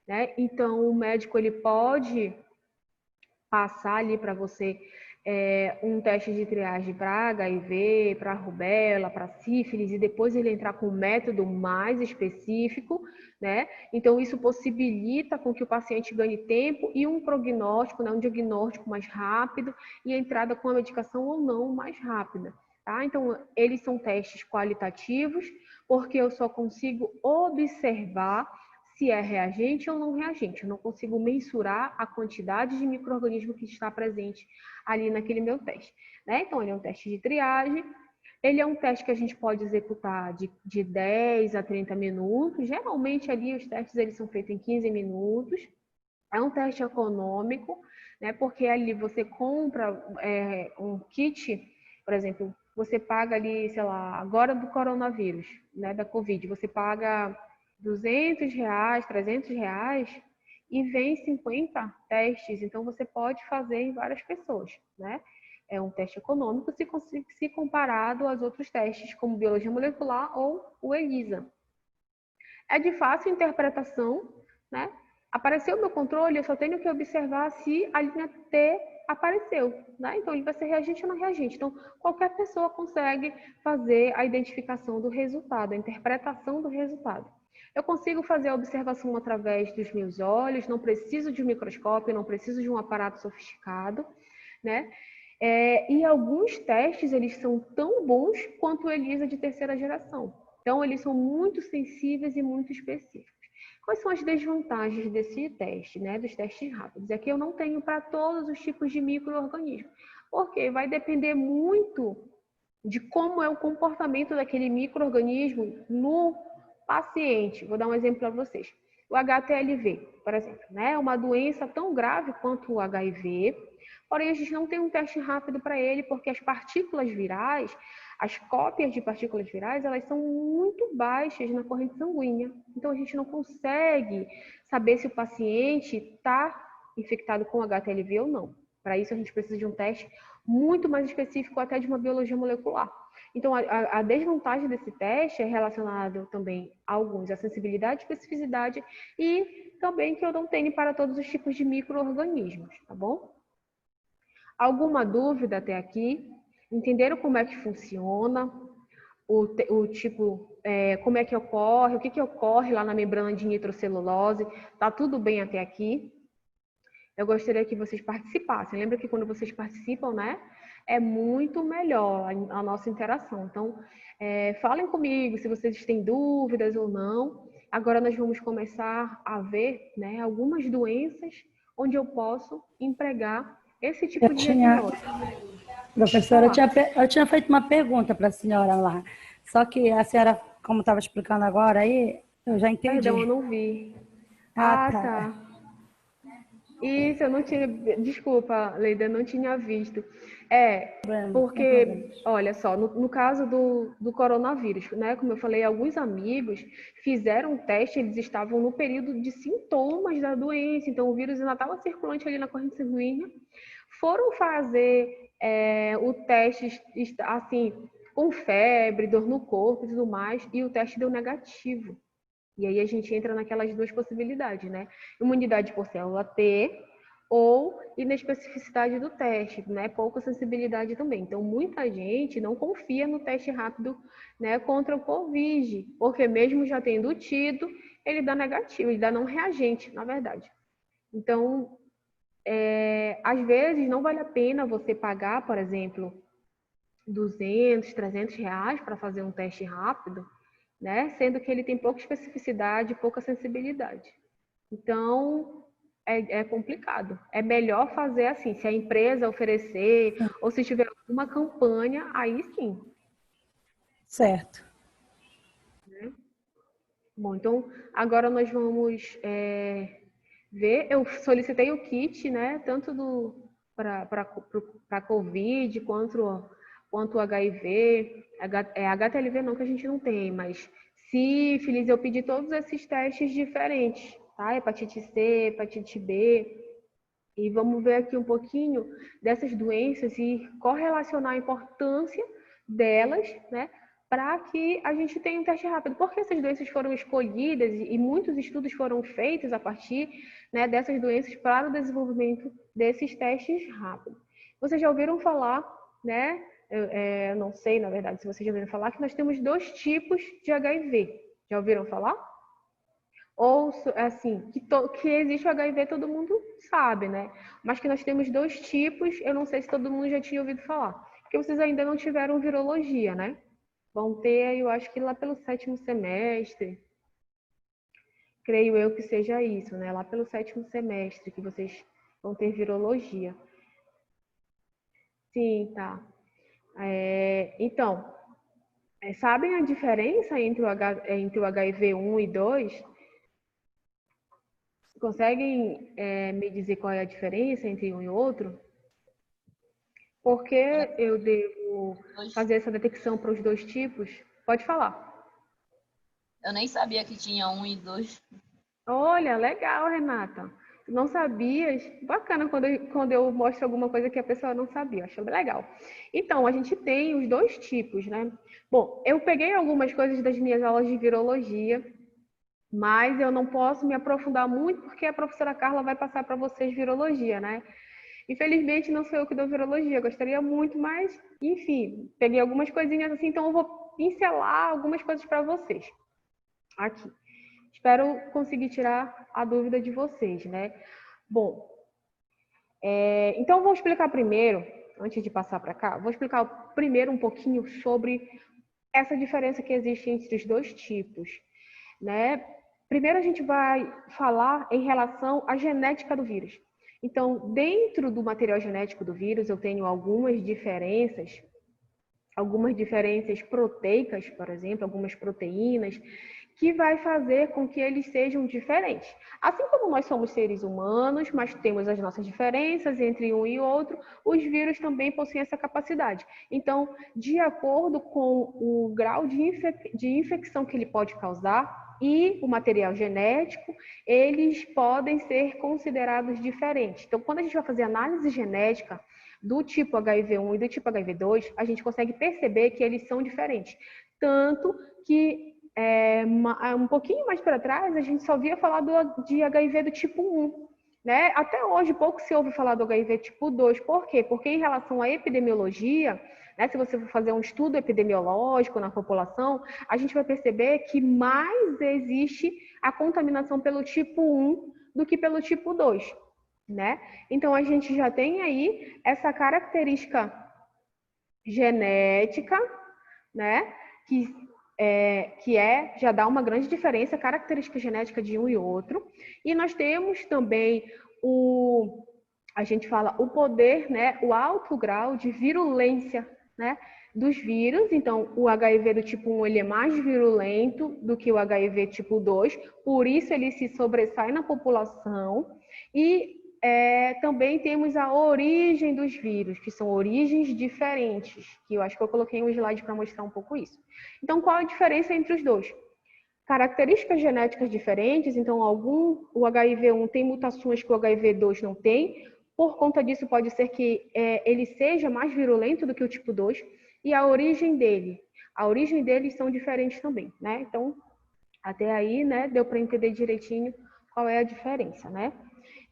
né? Então, o médico ele pode passar ali para você um teste de triagem para HIV, para rubéola, para sífilis, e depois ele entrar com um método mais específico, né? Então, isso possibilita com que o paciente ganhe tempo e um prognóstico, né? Um diagnóstico mais rápido e a entrada com a medicação ou não mais rápida, tá? Então, eles são testes qualitativos, porque eu só consigo observar se é reagente ou não reagente. Eu não consigo mensurar a quantidade de micro-organismo que está presente ali naquele meu teste, né? Então, ele é um teste de triagem. Ele é um teste que a gente pode executar de 10 a 30 minutos. Geralmente, ali, os testes eles são feitos em 15 minutos. É um teste econômico, né? Porque ali você compra um kit, por exemplo, você paga ali, sei lá, agora do coronavírus, né? Da Covid, você paga R$ 200, R$ 300 e vem 50 testes. Então, você pode fazer em várias pessoas, né? É um teste econômico se comparado aos outros testes, como biologia molecular ou o ELISA. É de fácil interpretação, né? Apareceu o meu controle, eu só tenho que observar se a linha T apareceu, né? Então, ele vai ser reagente ou não reagente. Então, qualquer pessoa consegue fazer a identificação do resultado, a interpretação do resultado. Eu consigo fazer a observação através dos meus olhos, não preciso de um microscópio, não preciso de um aparato sofisticado, né? E alguns testes, eles são tão bons quanto o ELISA de terceira geração. Então, eles são muito sensíveis e muito específicos. Quais são as desvantagens desse teste, né? Dos testes rápidos? É que eu não tenho para todos os tipos de micro-organismos, porque vai depender muito de como é o comportamento daquele micro-organismo no paciente. Vou dar um exemplo para vocês. O HTLV, por exemplo, né? É uma doença tão grave quanto o HIV, porém a gente não tem um teste rápido para ele, porque as partículas virais, as cópias de partículas virais, elas são muito baixas na corrente sanguínea. Então a gente não consegue saber se o paciente está infectado com HTLV ou não. Para isso a gente precisa de um teste muito mais específico, até de uma biologia molecular. Então, a desvantagem desse teste é relacionado também a alguns, a sensibilidade, especificidade e também que eu não tenho para todos os tipos de micro-organismos, tá bom? Alguma dúvida até aqui? Entenderam como é que funciona? O tipo, como é que ocorre? O que ocorre lá na membrana de nitrocelulose? Tá tudo bem até aqui? Eu gostaria que vocês participassem. Lembra que quando vocês participam, né? É muito melhor a nossa interação. Então, falem comigo se vocês têm dúvidas ou não. Agora nós vamos começar a ver, né, algumas doenças onde eu posso empregar esse tipo de diagnóstico. Professora, eu tinha feito uma pergunta para a senhora lá. Só que a senhora, como estava explicando agora aí, eu já entendi. Perdão, eu não vi. Ah, tá. Isso, eu não tinha. Desculpa, Leida, eu não tinha visto. Não Porque, problemas. olha só, no caso do coronavírus, né? Como eu falei, alguns amigos fizeram um teste, eles estavam no período de sintomas da doença, então o vírus ainda estava circulante ali na corrente sanguínea. Foram fazer o teste, assim, com febre, dor no corpo e tudo mais, e o teste deu negativo. E aí a gente entra naquelas duas possibilidades, né? Imunidade por célula T ou inespecificidade do teste, né? Pouca sensibilidade também. Então, muita gente não confia no teste rápido, né, contra o Covid, porque mesmo já tendo tido, ele dá negativo, ele dá não reagente, na verdade. Então, às vezes não vale a pena você pagar, por exemplo, 200, 300 reais para fazer um teste rápido, né? Sendo que ele tem pouca especificidade, pouca sensibilidade. Então, é complicado. É melhor fazer assim, se a empresa oferecer, ou se tiver alguma campanha, aí sim. Certo. Bom, então agora nós vamos ver. Eu solicitei o kit, né? Tanto para Covid quanto HIV. HTLV não, que a gente não tem, mas sífilis, eu pedi todos esses testes diferentes, tá? Hepatite C, hepatite B. E vamos ver aqui um pouquinho dessas doenças e correlacionar a importância delas, né? Para que a gente tenha um teste rápido. Porque essas doenças foram escolhidas e muitos estudos foram feitos a partir, né, dessas doenças para o desenvolvimento desses testes rápidos. Vocês já ouviram falar, né? Eu não sei, na verdade, se vocês já ouviram falar, que nós temos 2 tipos de HIV. Já ouviram falar? Ou, assim, que existe o HIV todo mundo sabe, né? Mas que nós temos 2 tipos, eu não sei se todo mundo já tinha ouvido falar. Porque vocês ainda não tiveram virologia, né? Vão ter, eu acho que lá pelo 7º semestre, creio eu que seja isso, né? Lá pelo 7º semestre que vocês vão ter virologia. Sim, tá. Então, sabem a diferença entre o HIV 1 e 2? Conseguem me dizer qual é a diferença entre um e outro? Por que eu devo fazer essa detecção para os 2 tipos? Pode falar. Eu nem sabia que tinha 1 e 2. Olha, legal, Renata. Não sabias? Bacana quando eu mostro alguma coisa que a pessoa não sabia. Acho legal. Então, a gente tem os 2 tipos, né? Bom, eu peguei algumas coisas das minhas aulas de virologia, mas eu não posso me aprofundar muito porque a professora Carla vai passar para vocês virologia, né? Infelizmente, não sou eu que dou virologia, gostaria muito, mas, enfim, peguei algumas coisinhas assim, então eu vou pincelar algumas coisas para vocês aqui. Espero conseguir tirar a dúvida de vocês, né? Bom, então eu vou explicar primeiro, antes de passar para cá, vou explicar primeiro um pouquinho sobre essa diferença que existe entre os 2 tipos, né? Primeiro a gente vai falar em relação à genética do vírus. Então, dentro do material genético do vírus, eu tenho algumas diferenças proteicas, por exemplo, algumas proteínas, que vai fazer com que eles sejam diferentes. Assim como nós somos seres humanos, mas temos as nossas diferenças entre um e outro, os vírus também possuem essa capacidade. Então, de acordo com o grau de infecção que ele pode causar e o material genético, eles podem ser considerados diferentes. Então, quando a gente vai fazer análise genética do tipo HIV1 e do tipo HIV2, a gente consegue perceber que eles são diferentes. Tanto que um pouquinho mais para trás, a gente só via falar de HIV do tipo 1. Né? Até hoje, pouco se ouve falar do HIV tipo 2. Por quê? Porque em relação à epidemiologia, né, se você for fazer um estudo epidemiológico na população, a gente vai perceber que mais existe a contaminação pelo tipo 1 do que pelo tipo 2. Né? Então, a gente já tem aí essa característica genética, né, que já dá uma grande diferença, característica genética de um e outro. E nós temos também a gente fala o poder, né, o alto grau de virulência, né, dos vírus. Então, o HIV do tipo 1 ele é mais virulento do que o HIV tipo 2, por isso ele se sobressai na população. E também temos a origem dos vírus, que são origens diferentes, que eu acho que eu coloquei um slide para mostrar um pouco isso. Então, qual a diferença entre os dois? Características genéticas diferentes, então o HIV1 tem mutações que o HIV2 não tem, por conta disso pode ser que ele seja mais virulento do que o tipo 2, e a origem deles são diferentes também, né? Então, até aí, né, deu para entender direitinho qual é a diferença, né?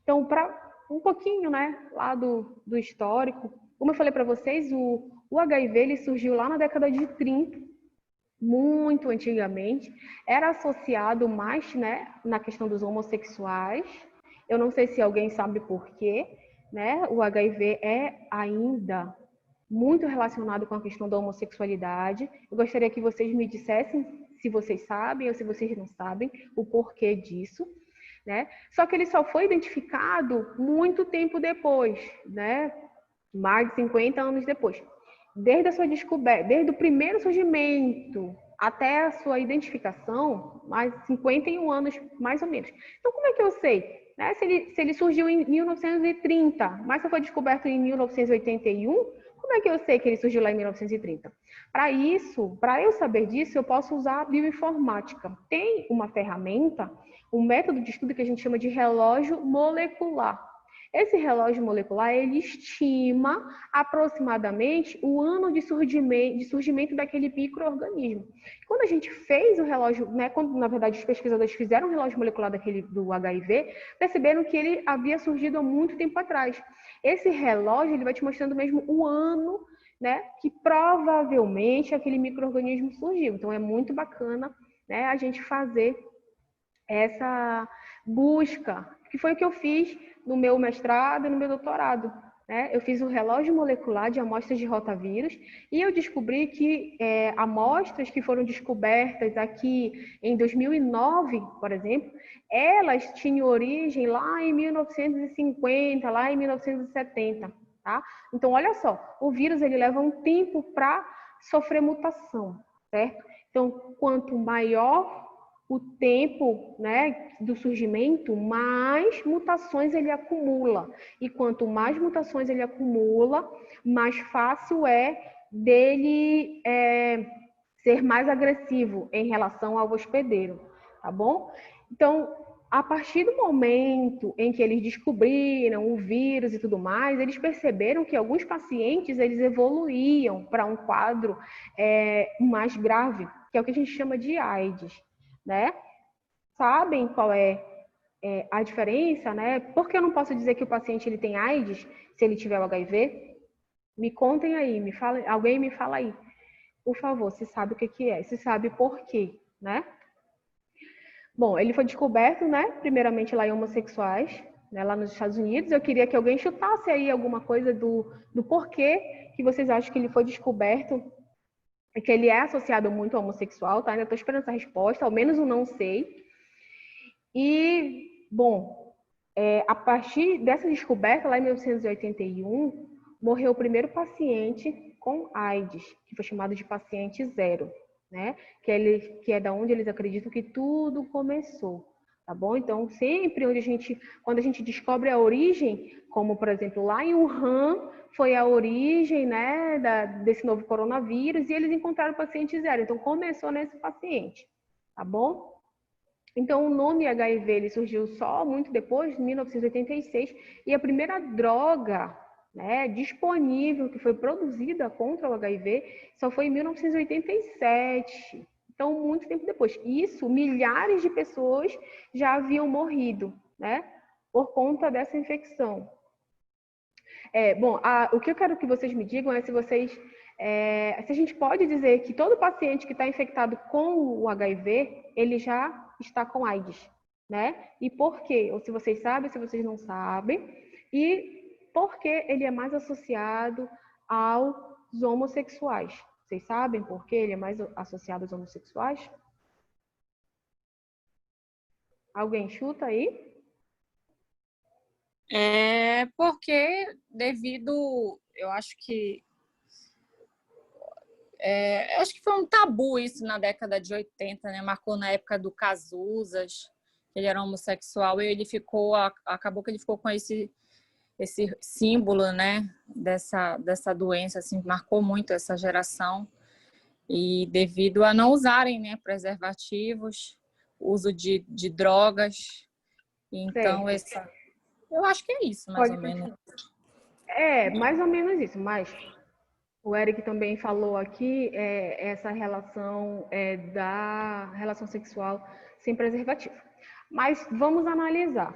Então, para um pouquinho, né, lá do histórico, como eu falei para vocês, o HIV ele surgiu lá na década de 30, muito antigamente, era associado mais, né, na questão dos homossexuais. Eu não sei se alguém sabe por quê, né? O HIV é ainda muito relacionado com a questão da homossexualidade. Eu gostaria que vocês me dissessem se vocês sabem ou se vocês não sabem o porquê disso, né? Só que ele só foi identificado muito tempo depois, né? Mais de 50 anos depois. Desde a sua descoberta, desde o primeiro surgimento até a sua identificação, mais 51 anos, mais ou menos. Então, como é que eu sei? Né? Se ele surgiu em 1930, mas só foi descoberto em 1981, como é que eu sei que ele surgiu lá em 1930? Para isso, para eu saber disso, eu posso usar a bioinformática. Tem uma ferramenta, um método de estudo que a gente chama de relógio molecular. Esse relógio molecular, ele estima aproximadamente o ano de surgimento daquele micro-organismo. Quando a gente fez o relógio, né, quando na verdade os pesquisadores fizeram o relógio molecular do HIV, perceberam que ele havia surgido há muito tempo atrás. Esse relógio, ele vai te mostrando mesmo o ano, né, que provavelmente aquele micro-organismo surgiu. Então é muito bacana, né, a gente fazer essa busca, que foi o que eu fiz no meu mestrado e no meu doutorado, né? Eu fiz o relógio molecular de amostras de rotavírus e eu descobri que amostras que foram descobertas aqui em 2009, por exemplo, elas tinham origem lá em 1950, lá em 1970, tá? Então, olha só, o vírus ele leva um tempo para sofrer mutação, certo? Então, quanto maior o tempo, né, do surgimento, mais mutações ele acumula. E quanto mais mutações ele acumula, mais fácil é dele ser mais agressivo em relação ao hospedeiro, tá bom? Então, a partir do momento em que eles descobriram o vírus e tudo mais, eles perceberam que alguns pacientes eles evoluíam para um quadro mais grave, que é o que a gente chama de AIDS. Né? Sabem qual é a diferença, né? Por que eu não posso dizer que o paciente ele tem AIDS se ele tiver o HIV? Me contem aí, alguém me fala aí. Por favor, se sabe o que é, se sabe por quê, né? Bom, ele foi descoberto, né? Primeiramente lá em homossexuais, né? Lá nos Estados Unidos. Eu queria que alguém chutasse aí alguma coisa do porquê que vocês acham que ele foi descoberto, que ele é associado muito ao homossexual, tá? Ainda estou esperando essa resposta, ao menos eu não sei. E, bom, a partir dessa descoberta, lá em 1981, morreu o primeiro paciente com AIDS, que foi chamado de paciente zero, né? Que é da onde eles acreditam que tudo começou, tá bom? Então, sempre quando a gente descobre a origem, como, por exemplo, lá em Wuhan, foi a origem, né, desse novo coronavírus, e eles encontraram o paciente zero. Então, começou nesse paciente, tá bom? Então, o nome HIV ele surgiu só muito depois, em 1986, e a primeira droga, né, disponível que foi produzida contra o HIV só foi em 1987. Então, muito tempo depois. Isso, milhares de pessoas já haviam morrido, né, por conta dessa infecção. Bom, o que eu quero que vocês me digam é se a gente pode dizer que todo paciente que está infectado com o HIV, ele já está com AIDS, né? E por quê? Ou se vocês sabem, se vocês não sabem. E por que ele é mais associado aos homossexuais? Vocês sabem por que ele é mais associado aos homossexuais? Alguém chuta aí? Porque eu acho que foi um tabu isso na década de 80, né? Marcou na época do Cazuzas, ele era homossexual, e ele acabou que ele ficou com esse símbolo, né, dessa doença, assim, marcou muito essa geração. E devido a não usarem, né, preservativos, uso de drogas. Então, eu acho que é isso, mais ou menos. Mais ou menos isso, mas o Eric também falou aqui essa relação da relação sexual sem preservativo. Mas vamos analisar.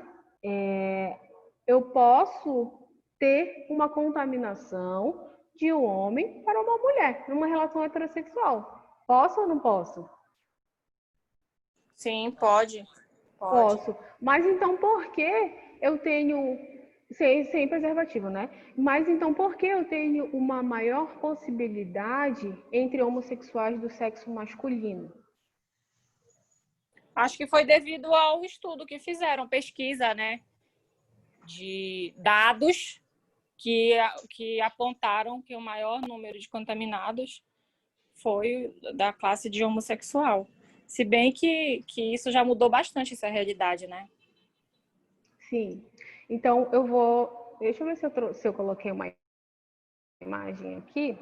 Eu posso ter uma contaminação de um homem para uma mulher, numa relação heterossexual. Posso ou não posso? Sim, pode. Posso. Mas então por que eu tenho sem preservativo, né? Mas então por que eu tenho uma maior possibilidade entre homossexuais do sexo masculino? Acho que foi devido ao estudo que fizeram, pesquisa, né? De dados que apontaram que o maior número de contaminados foi da classe de homossexual. Se bem que isso já mudou bastante essa realidade, né? Sim. Então, deixa eu ver se eu coloquei uma imagem aqui.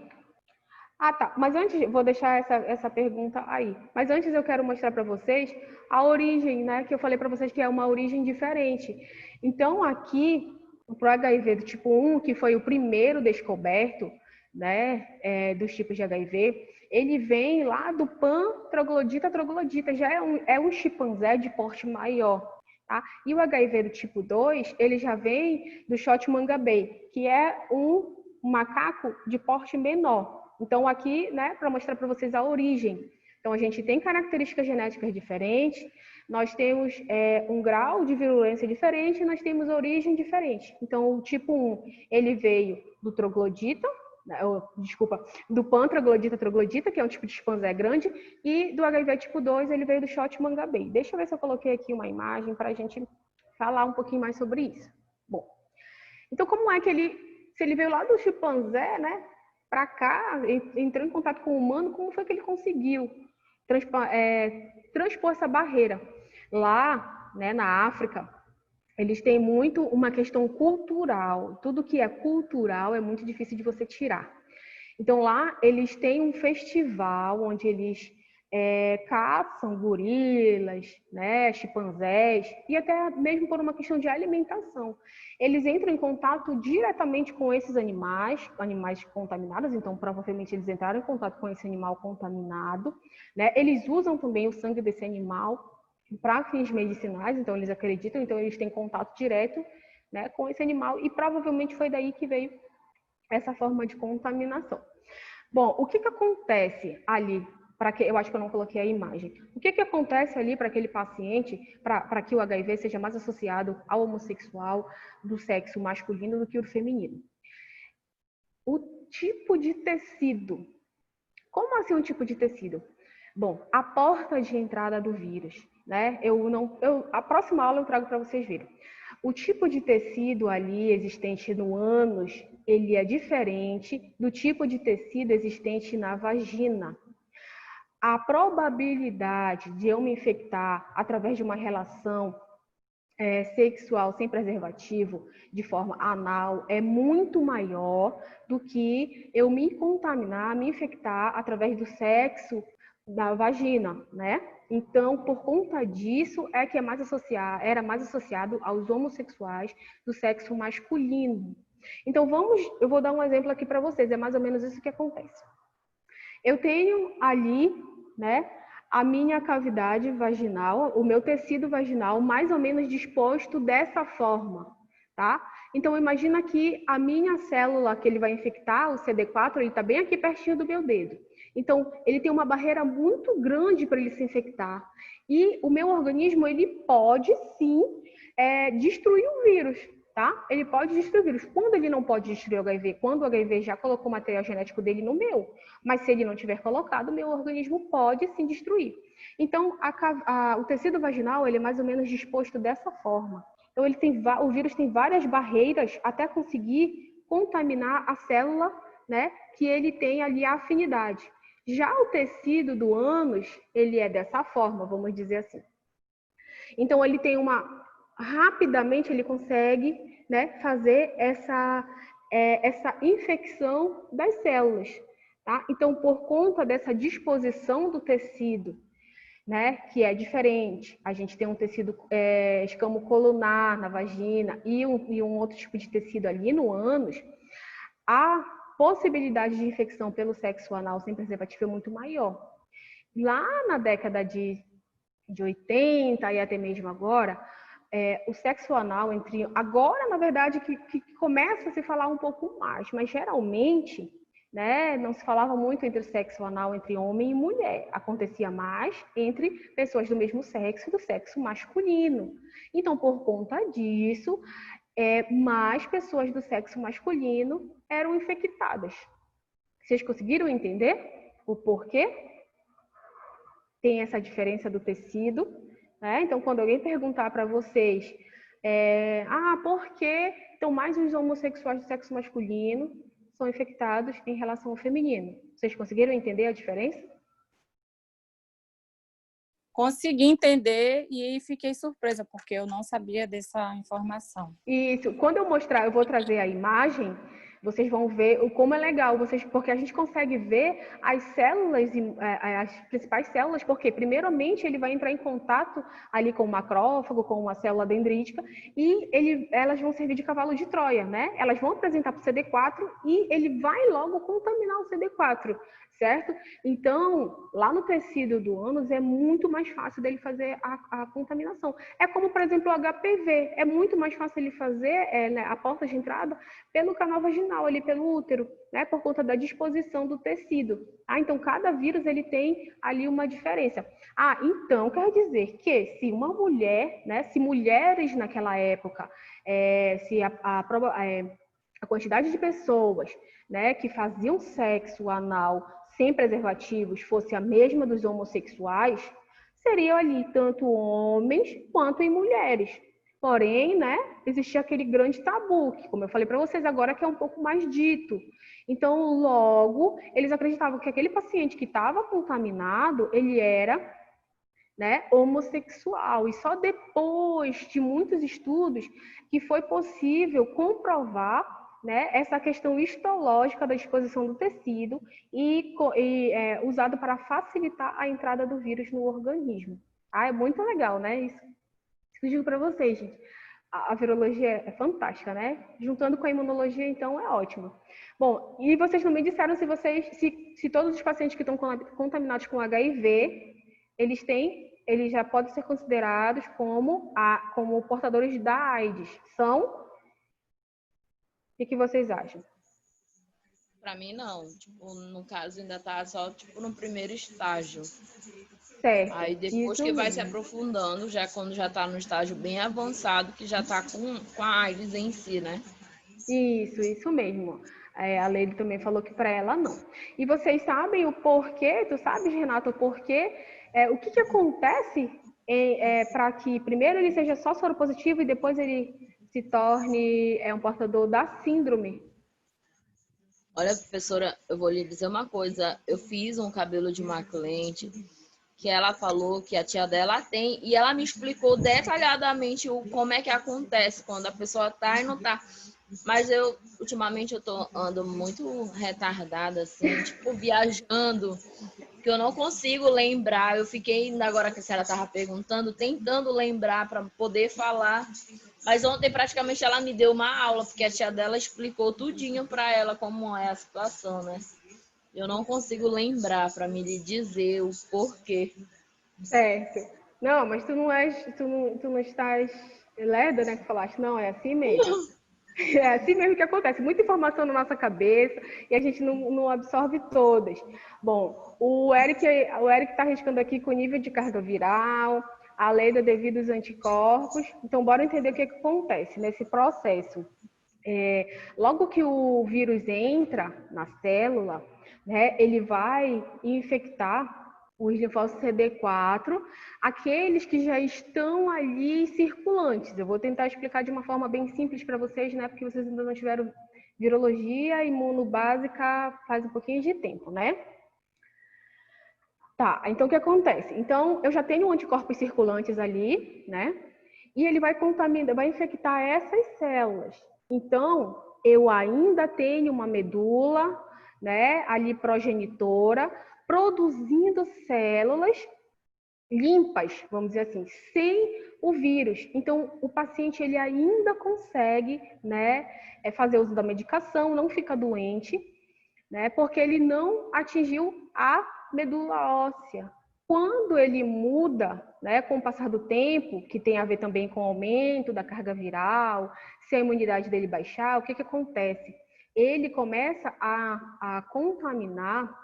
Ah, tá. Mas antes, vou deixar essa pergunta aí. Mas antes eu quero mostrar para vocês a origem, né? Que eu falei para vocês que é uma origem diferente. Então, aqui, para o HIV do tipo 1, que foi o primeiro descoberto, né? Dos tipos de HIV, ele vem lá do Pan troglodita troglodita. Já é um chimpanzé de porte maior. Tá? E o HIV do tipo 2, ele já vem do Xót Mangabey, que é um macaco de porte menor. Então, aqui, né, para mostrar para vocês a origem. Então, a gente tem características genéticas diferentes, nós temos um grau de virulência diferente, nós temos origem diferente. Então, o tipo 1, ele veio do troglodita, do Pan troglodita troglodita, que é um tipo de chimpanzé grande, e do HIV tipo 2, ele veio do Xót Mangabey. Deixa eu ver se eu coloquei aqui uma imagem para a gente falar um pouquinho mais sobre isso. Bom, então como é que se ele veio lá do chimpanzé, né, para cá, entrou em contato com o humano, como foi que ele conseguiu transpor essa barreira? Lá, né, na África, eles têm muito uma questão cultural. Tudo que é cultural é muito difícil de você tirar. Então, lá, eles têm um festival onde eles caçam gorilas, né, chimpanzés, e até mesmo por uma questão de alimentação. Eles entram em contato diretamente com esses animais contaminados, então provavelmente eles entraram em contato com esse animal contaminado, né? Eles usam também o sangue desse animal para fins medicinais, então eles acreditam, então eles têm contato direto, né, com esse animal, e provavelmente foi daí que veio essa forma de contaminação. Bom, o que acontece ali? Eu acho que eu não coloquei a imagem. O que acontece ali para aquele paciente, para que o HIV seja mais associado ao homossexual do sexo masculino do que o feminino? O tipo de tecido. Como assim um tipo de tecido? Bom, a porta de entrada do vírus, né? A próxima aula eu trago para vocês verem. O tipo de tecido ali existente no ânus, ele é diferente do tipo de tecido existente na vagina. A probabilidade de eu me infectar através de uma relação sexual sem preservativo, de forma anal, é muito maior do que eu me contaminar, me infectar através do sexo da vagina, né? Então, por conta disso, é que era mais associado aos homossexuais do sexo masculino. Então, eu vou dar um exemplo aqui para vocês, é mais ou menos isso que acontece. Eu tenho ali, né, a minha cavidade vaginal, o meu tecido vaginal mais ou menos disposto dessa forma, tá? Então, imagina que a minha célula que ele vai infectar, o CD4, ele está bem aqui pertinho do meu dedo. Então, ele tem uma barreira muito grande para ele se infectar. E o meu organismo, ele pode sim destruir o vírus, tá? Ele pode destruir o vírus. Quando ele não pode destruir o HIV? Quando o HIV já colocou o material genético dele no meu. Mas se ele não tiver colocado, o meu organismo pode sim destruir. Então, o tecido vaginal, ele é mais ou menos disposto dessa forma. Então, o vírus tem várias barreiras até conseguir contaminar a célula, né, que ele tem ali a afinidade. Já o tecido do ânus, ele é dessa forma, vamos dizer assim. Então, ele tem rapidamente ele consegue, né, fazer essa infecção das células, tá? Então, por conta dessa disposição do tecido, né, que é diferente, a gente tem um tecido escamocolunar na vagina e um outro tipo de tecido ali no ânus, a possibilidade de infecção pelo sexo anal sem preservativo é muito maior. Lá na década de 80 e até mesmo agora, o sexo anal agora, na verdade, que começa a se falar um pouco mais, mas geralmente, né, não se falava muito entre o sexo anal entre homem e mulher. Acontecia mais entre pessoas do mesmo sexo e do sexo masculino. Então, por conta disso, mais pessoas do sexo masculino eram infectadas. Vocês conseguiram entender o porquê? Tem essa diferença do tecido, né? Então, quando alguém perguntar para vocês, por que então mais os homossexuais do sexo masculino são infectados em relação ao feminino? Vocês conseguiram entender a diferença? Consegui entender e fiquei surpresa, porque eu não sabia dessa informação. Isso. Quando eu mostrar, eu vou trazer a imagem, vocês vão ver como é legal, porque a gente consegue ver as células, as principais células, porque primeiramente ele vai entrar em contato ali com o macrófago, com uma célula dendrítica, e elas vão servir de cavalo de Troia, né? Elas vão apresentar para o CD4 e ele vai logo contaminar o CD4, certo? Então, lá no tecido do ânus é muito mais fácil dele fazer a contaminação. É como, por exemplo, o HPV. É muito mais fácil ele fazer né, a porta de entrada pelo canal vaginal, ali pelo útero, né, por conta da disposição do tecido. Então, cada vírus ele tem ali uma diferença. Então, quer dizer que se uma mulher, né, se mulheres naquela época, se a quantidade de pessoas, né, que faziam sexo anal sem preservativos fosse a mesma dos homossexuais, seriam ali tanto homens quanto em mulheres. Porém, né, existia aquele grande tabu, que, como eu falei para vocês agora, que é um pouco mais dito. Então, logo, eles acreditavam que aquele paciente que estava contaminado, ele era, né, homossexual. E só depois de muitos estudos que foi possível comprovar, né, essa questão histológica da disposição do tecido e usado para facilitar a entrada do vírus no organismo. É muito legal, né? Isso que eu digo para vocês, gente. A virologia é fantástica, né? Juntando com a imunologia, então, é ótimo. Bom, e vocês não me disseram se todos os pacientes que estão contaminados com HIV, eles já podem ser considerados como portadores da AIDS. São? O que vocês acham? Pra mim, não. Tipo, no caso, ainda tá só, tipo, no primeiro estágio. Certo. Aí depois que vai se aprofundando, já quando já tá no estágio bem avançado, que já tá com a AIDS em si, né? Isso mesmo. A Leide também falou que para ela não. E vocês sabem o porquê? Tu sabes, Renato, o porquê? O que acontece para que primeiro ele seja só soropositivo e depois ele se torne um portador da síndrome? Olha, professora, eu vou lhe dizer uma coisa. Eu fiz um cabelo de uma cliente que ela falou que a tia dela tem e ela me explicou detalhadamente como é que acontece quando a pessoa tá e não tá. Mas ultimamente, ando muito retardada, assim, tipo, viajando, que eu não consigo lembrar. Eu fiquei, agora que a senhora estava perguntando, tentando lembrar para poder falar. Mas ontem, praticamente, ela me deu uma aula, porque a tia dela explicou tudinho para ela como é a situação, né? Eu não consigo lembrar para me lhe dizer o porquê. Certo. Não, mas tu não estás lerda, né, que falaste. Não, é assim mesmo. É assim mesmo que acontece. Muita informação na nossa cabeça e a gente não absorve todas. Bom, o Eric está arriscando aqui com o nível de carga viral, a lei devido aos anticorpos. Então, bora entender o que acontece nesse processo. Logo que o vírus entra na célula, né, ele vai infectar os linfócitos CD4, aqueles que já estão ali circulantes. Eu vou tentar explicar de uma forma bem simples para vocês, né, porque vocês ainda não tiveram virologia imunobásica faz um pouquinho de tempo, né? Tá, então o que acontece? Então, eu já tenho anticorpos circulantes ali, né? E ele vai contaminar, vai infectar essas células. Então, eu ainda tenho uma medula, né, ali progenitora, produzindo células limpas, vamos dizer assim, sem o vírus. Então, o paciente ele ainda consegue, né, fazer uso da medicação, não fica doente, né, porque ele não atingiu a medula óssea. Quando ele muda, né, com o passar do tempo, que tem a ver também com o aumento da carga viral, se a imunidade dele baixar, o que acontece? Ele começa a contaminar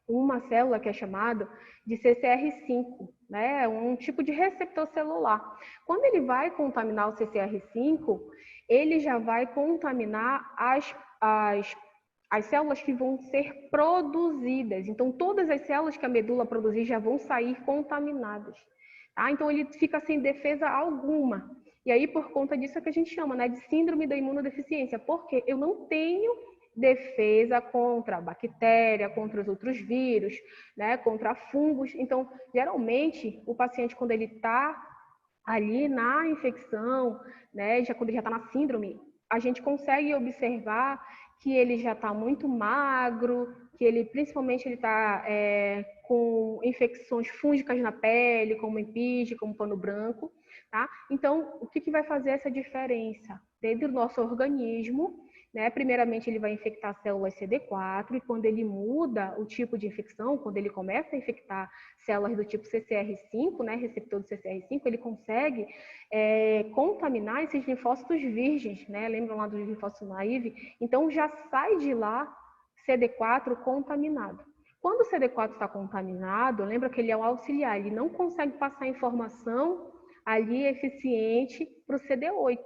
uma célula que é chamada de CCR5, né? Um tipo de receptor celular. Quando ele vai contaminar o CCR5, ele já vai contaminar as células que vão ser produzidas. Então, todas as células que a medula produzir já vão sair contaminadas. Tá? Então, ele fica sem defesa alguma. E aí, por conta disso, é que a gente chama, né, de síndrome da imunodeficiência, porque eu não tenho defesa contra a bactéria, contra os outros vírus, né, contra fungos. Então, geralmente, o paciente, quando ele está ali na infecção, né, quando ele já está na síndrome, a gente consegue observar que ele já está muito magro, que ele, principalmente, ele está com infecções fúngicas na pele, como empige, como pano branco, tá? Então, o que vai fazer essa diferença? Dentro do nosso organismo, né? Primeiramente, ele vai infectar as células CD4 e quando ele muda o tipo de infecção, quando ele começa a infectar células do tipo CCR5, né? Receptor do CCR5, ele consegue contaminar esses linfócitos virgens, né? Lembram lá do linfócito naive? Então, já sai de lá CD4 contaminado. Quando o CD4 está contaminado, lembra que ele é um auxiliar, ele não consegue passar informação ali eficiente para o CD8.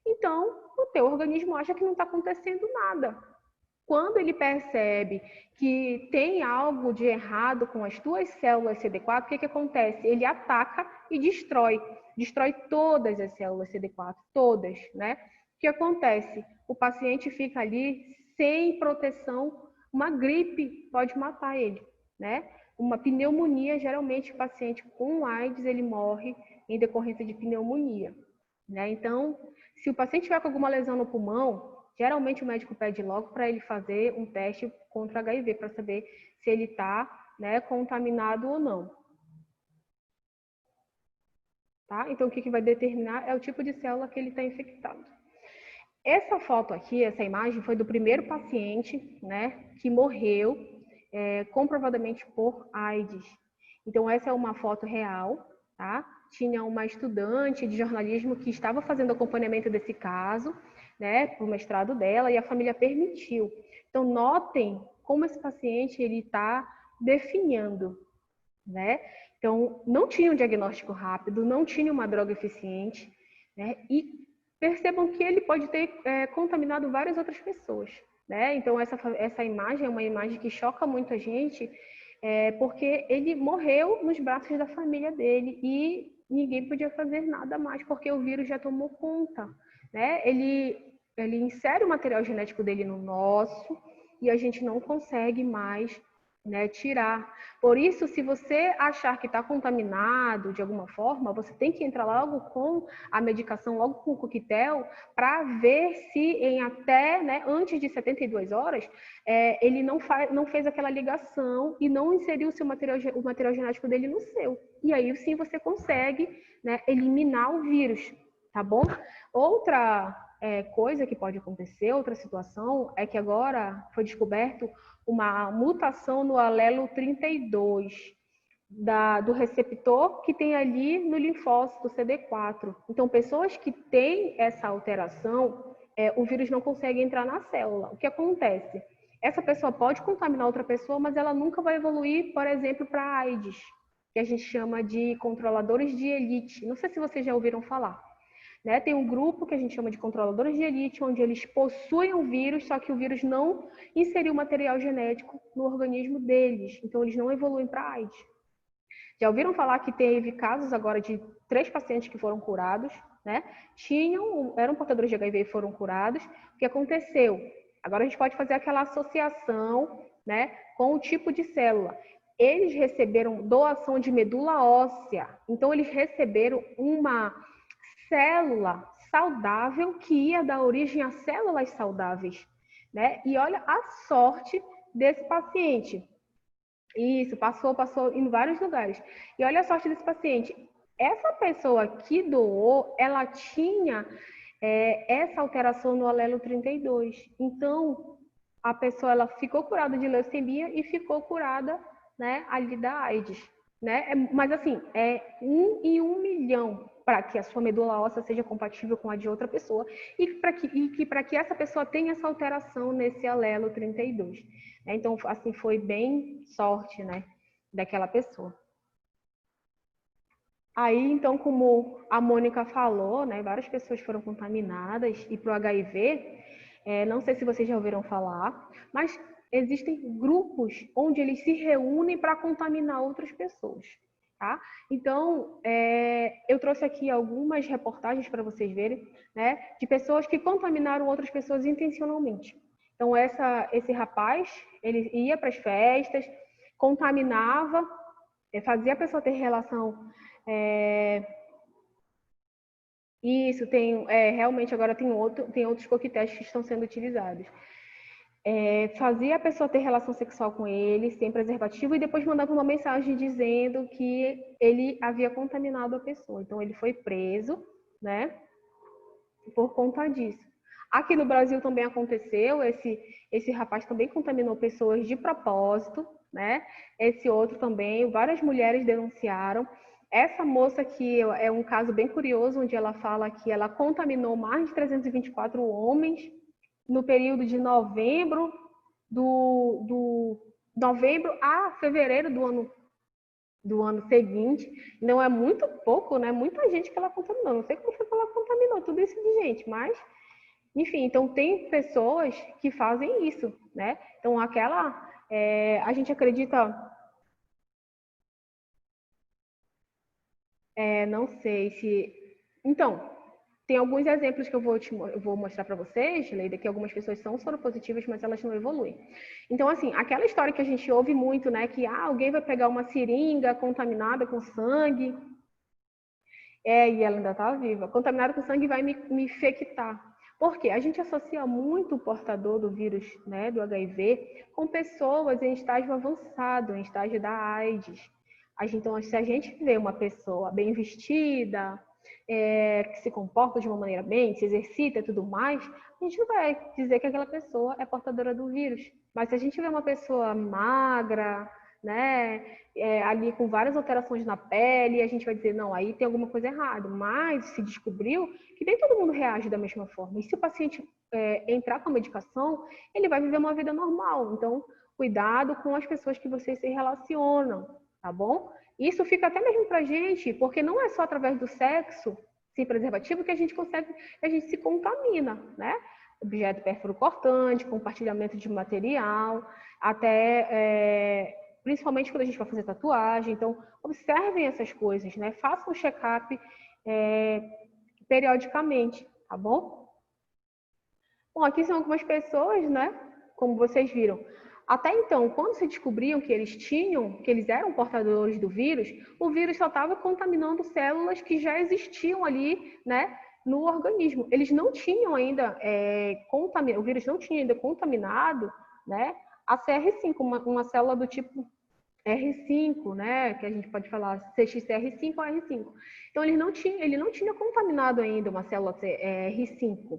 Então, o teu organismo acha que não está acontecendo nada. Quando ele percebe que tem algo de errado com as tuas células CD4, o que acontece? Ele ataca e destrói todas as células CD4, todas, né? O que acontece? O paciente fica ali sem proteção, uma gripe pode matar ele, né? Uma pneumonia, geralmente o paciente com AIDS, ele morre em decorrência de pneumonia, né? Então, se o paciente tiver com alguma lesão no pulmão, geralmente o médico pede logo para ele fazer um teste contra HIV, para saber se ele está, né, contaminado ou não. Tá? Então, o que vai determinar é o tipo de célula que ele está infectado. Essa foto aqui, essa imagem, foi do primeiro paciente, né, que morreu comprovadamente por AIDS. Então, essa é uma foto real, tá? Tinha uma estudante de jornalismo que estava fazendo acompanhamento desse caso, né, para o mestrado dela, e a família permitiu. Então, notem como esse paciente ele está definhando, né? Então, não tinha um diagnóstico rápido, não tinha uma droga eficiente, né? E percebam que ele pode ter contaminado várias outras pessoas, né? Então, essa imagem é uma imagem que choca muito a gente, porque ele morreu nos braços da família dele e ninguém podia fazer nada mais, porque o vírus já tomou conta, né? Ele insere o material genético dele no nosso e a gente não consegue mais, né, tirar. Por isso, se você achar que está contaminado de alguma forma, você tem que entrar logo com a medicação, logo com o coquetel, para ver se em até, né, antes de 72 horas, ele não fez aquela ligação e não inseriu o material genético dele no seu. E aí sim você consegue, né, eliminar o vírus, tá bom? Outra coisa que pode acontecer, outra situação, é que agora foi descoberto uma mutação no alelo 32 do receptor que tem ali no linfócito CD4. Então, pessoas que têm essa alteração, o vírus não consegue entrar na célula. O que acontece? Essa pessoa pode contaminar outra pessoa, mas ela nunca vai evoluir, por exemplo, para AIDS, que a gente chama de controladores de elite. Não sei se vocês já ouviram falar. Né? Tem um grupo que a gente chama de controladores de elite, onde eles possuem o vírus, só que o vírus não inseriu material genético no organismo deles. Então, eles não evoluem para AIDS. Já ouviram falar que teve casos agora de 3 pacientes que foram curados, né? Eram portadores de HIV e foram curados. O que aconteceu? Agora a gente pode fazer aquela associação, né, com o tipo de célula. eles receberam doação de medula óssea. Então, eles receberam uma célula saudável que ia dar origem a células saudáveis, né? E olha a sorte desse paciente. Isso, passou em vários lugares. E olha a sorte desse paciente. Essa pessoa que doou, ela tinha essa alteração no alelo 32. Então, a pessoa ela ficou curada de leucemia e ficou curada, né, ali da AIDS, né? Mas assim, é 1 em 1 milhão para que a sua medula óssea seja compatível com a de outra pessoa e para que essa pessoa tenha essa alteração nesse alelo 32. Então, assim, foi bem sorte, né, daquela pessoa. Aí, então, como a Mônica falou, né, várias pessoas foram contaminadas e para o HIV, não sei se vocês já ouviram falar, mas existem grupos onde eles se reúnem para contaminar outras pessoas, tá? Então, eu trouxe aqui algumas reportagens para vocês verem, né, de pessoas que contaminaram outras pessoas intencionalmente. Então, esse rapaz, ele ia para as festas, contaminava, fazia a pessoa ter relação. Isso, realmente agora tem outros coquetéis que estão sendo utilizados. Fazia a pessoa ter relação sexual com ele, sem preservativo, e depois mandava uma mensagem dizendo que ele havia contaminado a pessoa. Então, ele foi preso, né, por conta disso. Aqui no Brasil também aconteceu, esse rapaz também contaminou pessoas de propósito, né? Esse outro também, várias mulheres denunciaram. Essa moça aqui é um caso bem curioso, onde ela fala que ela contaminou mais de 324 homens no período de novembro a fevereiro do ano seguinte. Não é muito pouco, né? Muita gente que ela contaminou. Não sei como foi que ela contaminou tudo isso de gente, mas enfim, então tem pessoas que fazem isso, né? Então a gente acredita, não sei se, então tem alguns exemplos que eu vou mostrar para vocês, Leida, que algumas pessoas são soropositivas, mas elas não evoluem. Então, assim, aquela história que a gente ouve muito, né, que alguém vai pegar uma seringa contaminada com sangue, e ela ainda está viva, contaminada com sangue e vai me infectar. Por quê? A gente associa muito o portador do vírus, né, do HIV, com pessoas em estágio avançado, em estágio da AIDS. Então, se a gente vê uma pessoa bem vestida, que se comporta de uma maneira bem, se exercita e tudo mais, a gente não vai dizer que aquela pessoa é portadora do vírus. Mas se a gente vê uma pessoa magra, né, ali com várias alterações na pele, a gente vai dizer, não, aí tem alguma coisa errada. Mas se descobriu que nem todo mundo reage da mesma forma. E se o paciente entrar com a medicação, ele vai viver uma vida normal. Então, cuidado com as pessoas que vocês se relacionam, tá bom? Isso fica até mesmo pra gente, porque não é só através do sexo sem preservativo que a gente se contamina, né? Objeto pérfuro-cortante, compartilhamento de material, até principalmente quando a gente vai fazer tatuagem. Então, observem essas coisas, né? Façam um check-up periodicamente, tá bom? Bom, aqui são algumas pessoas, né? Como vocês viram. Até então, quando se descobriam que eles eram portadores do vírus, o vírus só estava contaminando células que já existiam ali, né, no organismo. Eles não tinham ainda o vírus não tinha ainda contaminado, né, a CR5, uma célula do tipo R5, né, que a gente pode falar CXCR5 ou R5. Então ele não tinha contaminado ainda uma célula R5.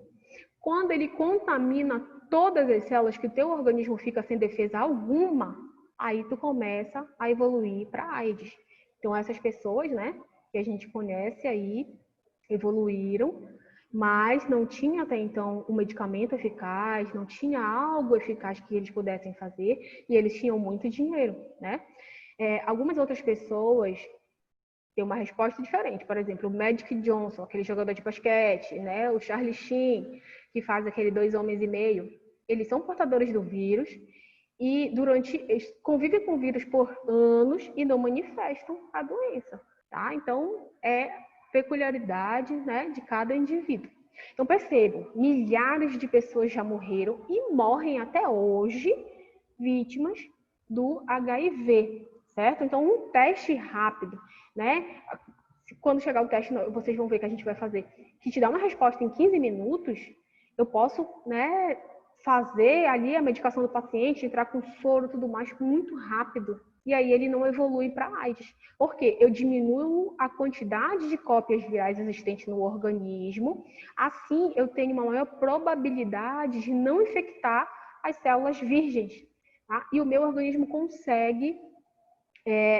Quando ele contamina todas as células que o teu organismo fica sem defesa alguma, aí tu começa a evoluir para AIDS. Então essas pessoas, né, que a gente conhece aí, evoluíram, mas não tinha até então um medicamento eficaz, não tinha algo eficaz que eles pudessem fazer, e eles tinham muito dinheiro, né? Algumas outras pessoas têm uma resposta diferente. Por exemplo, o Magic Johnson, aquele jogador de basquete, né? O Charlie Sheen, que faz aquele 2 homens e meio, eles são portadores do vírus e eles convivem com o vírus por anos e não manifestam a doença, tá? Então, é peculiaridade, né, de cada indivíduo. Então, percebam, milhares de pessoas já morreram e morrem até hoje vítimas do HIV, certo? Então, um teste rápido, né? Quando chegar o teste, vocês vão ver que a gente vai fazer, que te dá uma resposta em 15 minutos, eu posso, né, fazer ali a medicação do paciente, entrar com soro e tudo mais muito rápido. E aí ele não evolui para AIDS. Por quê? Eu diminuo a quantidade de cópias virais existentes no organismo, assim eu tenho uma maior probabilidade de não infectar as células virgens. Tá? E o meu organismo consegue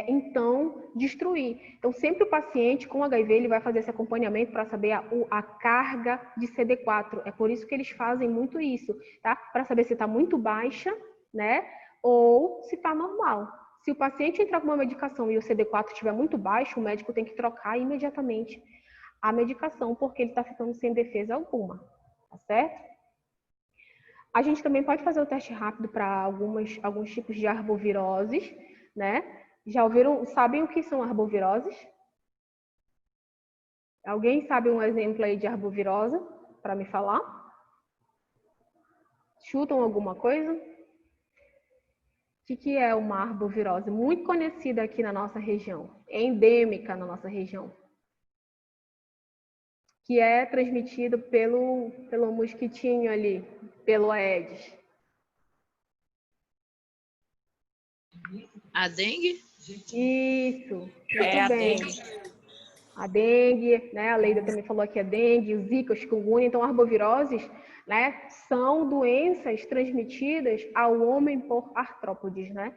então, destruir. Então, sempre o paciente com HIV, ele vai fazer esse acompanhamento para saber a carga de CD4. É por isso que eles fazem muito isso, tá? Para saber se está muito baixa, né? Ou se está normal. Se o paciente entrar com uma medicação e o CD4 estiver muito baixo, o médico tem que trocar imediatamente a medicação, porque ele está ficando sem defesa alguma, tá certo? A gente também pode fazer o teste rápido para alguns tipos de arboviroses, né? Já ouviram, sabem o que são arboviroses? Alguém sabe um exemplo aí de arbovirose para me falar? Chutam alguma coisa? O que é uma arbovirose? Muito conhecida aqui na nossa região, endêmica na nossa região, que é transmitido pelo mosquitinho ali, pelo Aedes. A dengue? Isso, É muito a bem. dengue. A dengue, né? A Leida também falou aqui a dengue, o zika, o chikungunya. Então, arboviroses, né, são doenças transmitidas ao homem por artrópodes, né?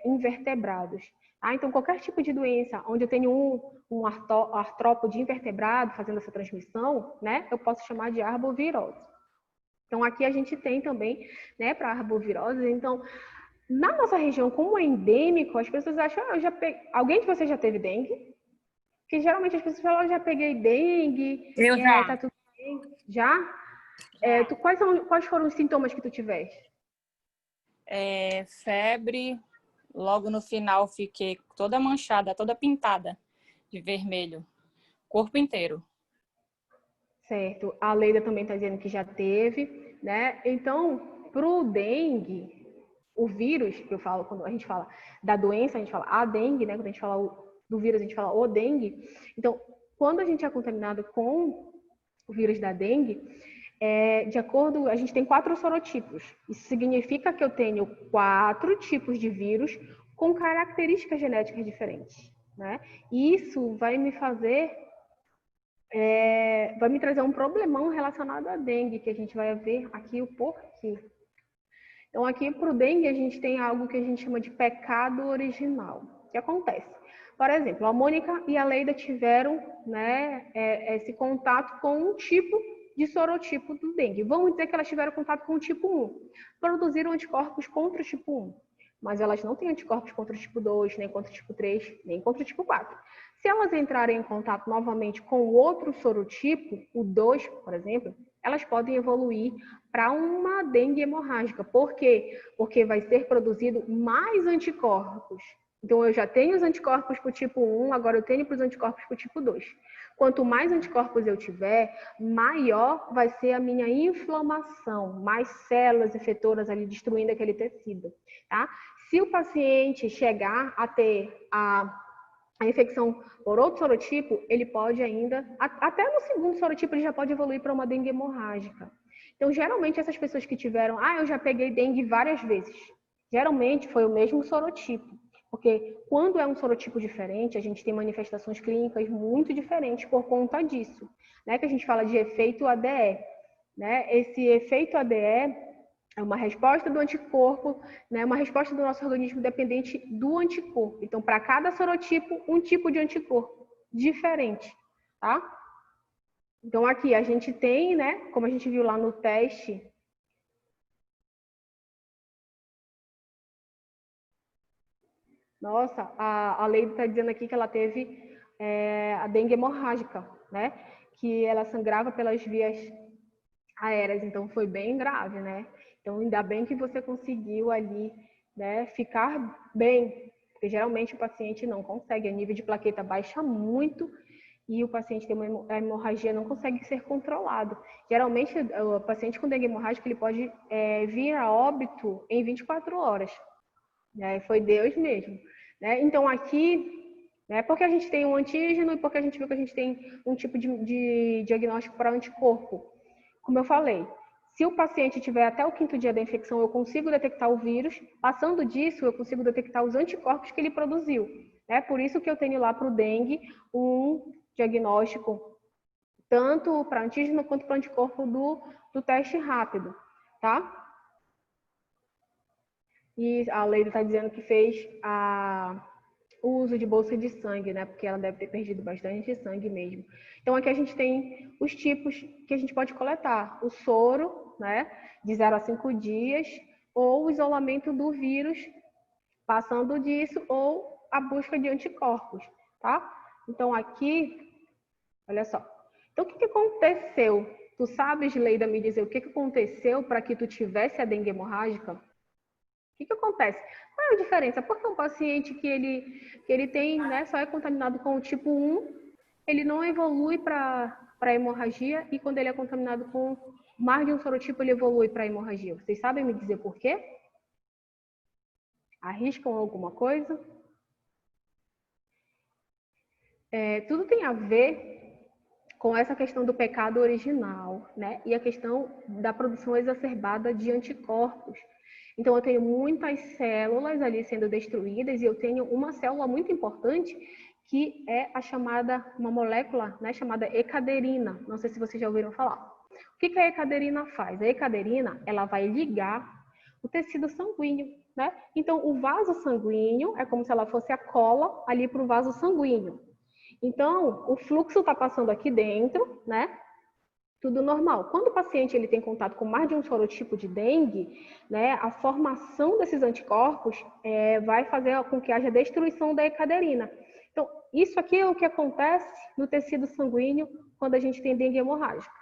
Invertebrados. Tá? Então, qualquer tipo de doença onde eu tenho um artrópode invertebrado fazendo essa transmissão, né, eu posso chamar de arbovirose. Então, aqui a gente tem também, né, para arbovirose. Então, na nossa região, como é endêmico, as pessoas acham, alguém de vocês já teve dengue? Porque geralmente as pessoas falam, eu já peguei dengue, Eu já. tá tudo bem. Já? Quais foram os sintomas que tu tiveste? Febre, logo no final fiquei toda manchada, toda pintada de vermelho, corpo inteiro. Certo. A Leida também está dizendo que já teve, né? Então, pro dengue, o vírus, que eu falo, quando a gente fala da doença, a gente fala a dengue, né? Quando a gente fala do vírus, a gente fala o dengue. Então, quando a gente é contaminado com o vírus da dengue, a gente tem 4 sorotipos. Isso significa que eu tenho 4 tipos de vírus com características genéticas diferentes, né? E isso vai me trazer um problemão relacionado à dengue, que a gente vai ver aqui o porquê. Então, aqui para o dengue, a gente tem algo que a gente chama de pecado original. O que acontece? Por exemplo, a Mônica e a Leida tiveram, né, esse contato com um tipo de sorotipo do dengue. Vamos dizer que elas tiveram contato com o tipo 1. Produziram anticorpos contra o tipo 1. Mas elas não têm anticorpos contra o tipo 2, nem contra o tipo 3, nem contra o tipo 4. Se elas entrarem em contato novamente com o outro sorotipo, o 2, por exemplo, elas podem evoluir para uma dengue hemorrágica. Por quê? Porque vai ser produzido mais anticorpos. Então, eu já tenho os anticorpos para o tipo 1, agora eu tenho para os anticorpos para o tipo 2. Quanto mais anticorpos eu tiver, maior vai ser a minha inflamação, mais células efetoras ali destruindo aquele tecido, tá? Se o paciente chegar a ter a infecção por outro sorotipo, ele pode ainda, até no segundo sorotipo, ele já pode evoluir para uma dengue hemorrágica. Então, geralmente, essas pessoas que tiveram, eu já peguei dengue várias vezes, geralmente foi o mesmo sorotipo. Porque quando é um sorotipo diferente, a gente tem manifestações clínicas muito diferentes por conta disso, né? Que a gente fala de efeito ADE, né? Esse efeito ADE é uma resposta do anticorpo, né? Uma resposta do nosso organismo dependente do anticorpo. Então, para cada sorotipo, um tipo de anticorpo diferente, tá? Então, aqui a gente tem, né? Como a gente viu lá no teste, nossa, a Leide está dizendo aqui que ela teve a dengue hemorrágica, né? Que ela sangrava pelas vias aéreas, então foi bem grave, né? Então, ainda bem que você conseguiu ali, né, ficar bem, porque geralmente o paciente não consegue, a nível de plaqueta baixa muito e o paciente tem uma hemorragia, não consegue ser controlado. Geralmente, o paciente com dengue hemorrágica, ele pode vir a óbito em 24 horas. Foi Deus mesmo. né? Então, aqui, né, porque a gente tem um antígeno e porque a gente viu que a gente tem um tipo de diagnóstico para anticorpo. Como eu falei, se o paciente tiver até o 5º dia da infecção, eu consigo detectar o vírus. Passando disso, eu consigo detectar os anticorpos que ele produziu. É por isso que eu tenho lá para o dengue um diagnóstico tanto para antígeno quanto para anticorpo do teste rápido, tá? E a Leila está dizendo que fez o uso de bolsa de sangue, né? Porque ela deve ter perdido bastante sangue mesmo. Então, aqui a gente tem os tipos que a gente pode coletar. O soro, né? De 0 a 5 dias, ou o isolamento do vírus, passando disso, ou a busca de anticorpos, tá? Então, aqui, olha só. Então, o que aconteceu? Tu sabes, Leila, me dizer o que aconteceu para que tu tivesse a dengue hemorrágica? O que acontece? Qual é a diferença? Porque um paciente que ele tem, né, só é contaminado com o tipo 1, ele não evolui para hemorragia, e quando ele é contaminado com mais de um sorotipo, ele evolui para hemorragia. Vocês sabem me dizer por quê? Arriscam alguma coisa? Tudo tem a ver com essa questão do pecado original, né? E a questão da produção exacerbada de anticorpos. Então, eu tenho muitas células ali sendo destruídas e eu tenho uma célula muito importante que é uma molécula, né, chamada ecaderina. Não sei se vocês já ouviram falar. O que a ecaderina faz? A ecaderina, ela vai ligar o tecido sanguíneo, né? Então, o vaso sanguíneo é como se ela fosse a cola ali para o vaso sanguíneo. Então, o fluxo está passando aqui dentro, né? Tudo normal. Quando o paciente ele tem contato com mais de um sorotipo de dengue, né, a formação desses anticorpos vai fazer com que haja destruição da ecaderina. Então, isso aqui é o que acontece no tecido sanguíneo quando a gente tem dengue hemorrágica.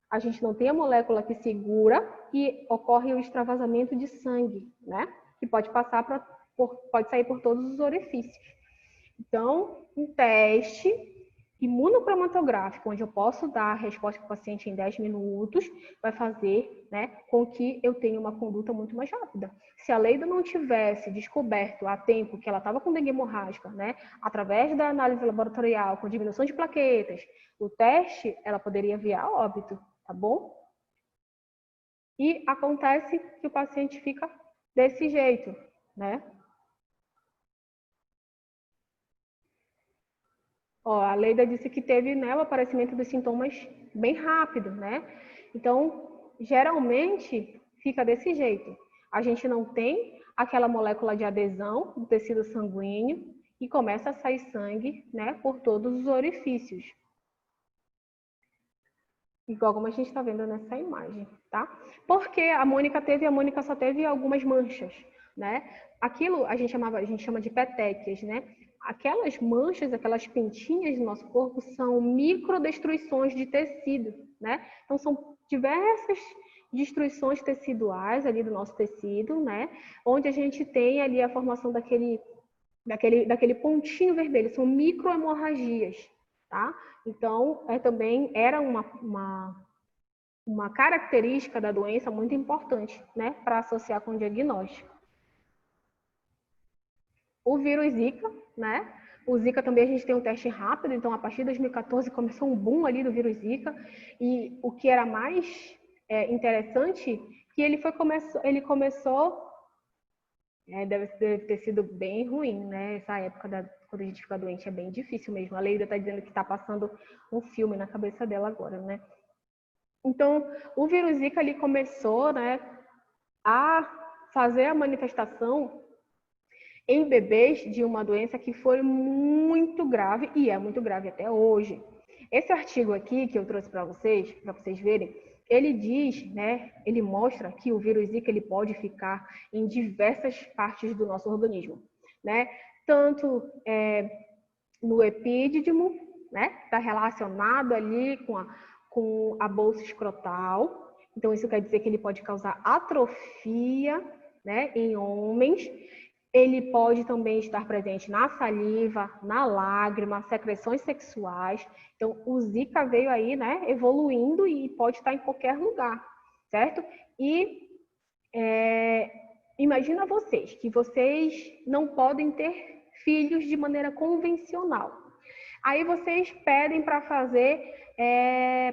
A gente não tem a molécula que segura e ocorre o extravasamento de sangue, né? Que pode passar pode sair por todos os orifícios. Então, um teste imunocromatográfico, onde eu posso dar a resposta para o paciente em 10 minutos, vai fazer, né, com que eu tenha uma conduta muito mais rápida. Se a Leida não tivesse descoberto a tempo que ela estava com dengue hemorrágica, né, através da análise laboratorial, com diminuição de plaquetas, o teste, ela poderia vir a óbito, tá bom? E acontece que o paciente fica desse jeito, né? Ó, a Leida disse que teve, né, o aparecimento dos sintomas bem rápido, né? Então, geralmente, fica desse jeito. A gente não tem aquela molécula de adesão do tecido sanguíneo e começa a sair sangue, né, por todos os orifícios. Igual como a gente está vendo nessa imagem, tá? Porque a Mônica só teve algumas manchas, né? Aquilo a gente chama de petequias, né? Aquelas manchas, aquelas pintinhas do nosso corpo são microdestruições de tecido, né? Então, são diversas destruições teciduais ali do nosso tecido, né? Onde a gente tem ali a formação daquele pontinho vermelho, são microhemorragias, tá? Então, também era uma característica da doença muito importante, né? Para associar com o diagnóstico. O vírus Zika, né? O Zika também a gente tem um teste rápido, então a partir de 2014 começou um boom ali do vírus Zika, e o que era mais interessante, que ele começou, deve ter sido bem ruim, né? Essa época quando a gente fica doente é bem difícil mesmo. A Leida está dizendo que está passando um filme na cabeça dela agora, né? Então, o vírus Zika ali começou, né, a fazer a manifestação em bebês de uma doença que foi muito grave e é muito grave até hoje. Esse artigo aqui que eu trouxe para vocês verem, ele diz, né, ele mostra que o vírus Zika ele pode ficar em diversas partes do nosso organismo, né? Tanto no epídidymo, né, está relacionado ali com a bolsa escrotal. Então, isso quer dizer que ele pode causar atrofia, né, em homens. Ele pode também estar presente na saliva, na lágrima, secreções sexuais. Então, o Zika veio aí, né, evoluindo e pode estar em qualquer lugar, certo? E imagina que vocês não podem ter filhos de maneira convencional. Aí vocês pedem para fazer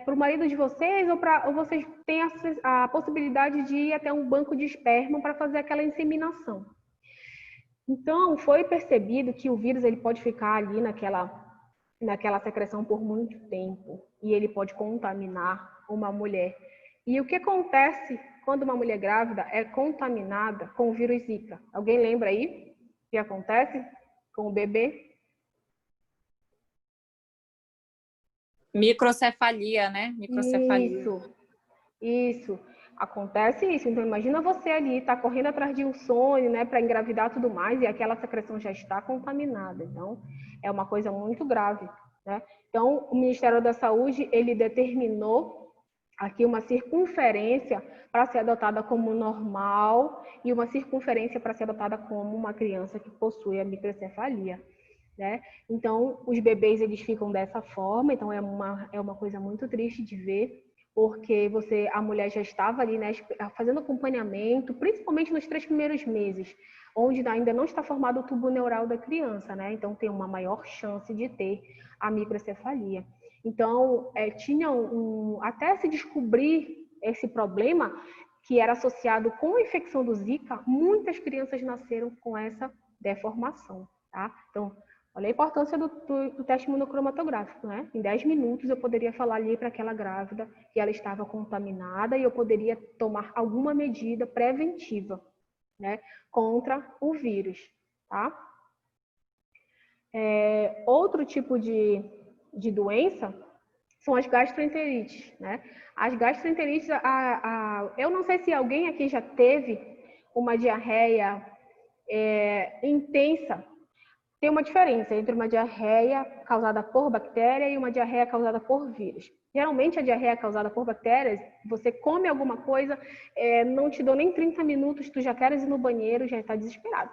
para o marido de vocês ou vocês têm a possibilidade de ir até um banco de esperma para fazer aquela inseminação. Então, foi percebido que o vírus ele pode ficar ali naquela secreção por muito tempo e ele pode contaminar uma mulher. E o que acontece quando uma mulher grávida é contaminada com o vírus Zika? Alguém lembra aí o que acontece com o bebê? Microcefalia, né? Microcefalia. Isso. Acontece isso. Então, imagina você ali, tá correndo atrás de um sonho, né, para engravidar e tudo mais, e aquela secreção já está contaminada. Então, é uma coisa muito grave, né? Então, o Ministério da Saúde, ele determinou aqui uma circunferência para ser adotada como normal e uma circunferência para ser adotada como uma criança que possui a microcefalia, né? Então, os bebês, eles ficam dessa forma, então é uma coisa muito triste de ver, porque a mulher já estava ali, né, fazendo acompanhamento, principalmente nos 3 primeiros meses, onde ainda não está formado o tubo neural da criança, né? Então, tem uma maior chance de ter a microcefalia. Então, até se descobrir esse problema, que era associado com a infecção do Zika, muitas crianças nasceram com essa deformação, tá? Então, olha a importância do teste imunocromatográfico, né? Em 10 minutos eu poderia falar ali para aquela grávida que ela estava contaminada e eu poderia tomar alguma medida preventiva, né, contra o vírus, tá? Outro tipo de doença são as gastroenterites, né? As gastroenterites, eu não sei se alguém aqui já teve uma diarreia intensa. Tem uma diferença entre uma diarreia causada por bactéria e uma diarreia causada por vírus. Geralmente, a diarreia causada por bactérias, você come alguma coisa, não te dou nem 30 minutos, tu já queres ir no banheiro, já está desesperado.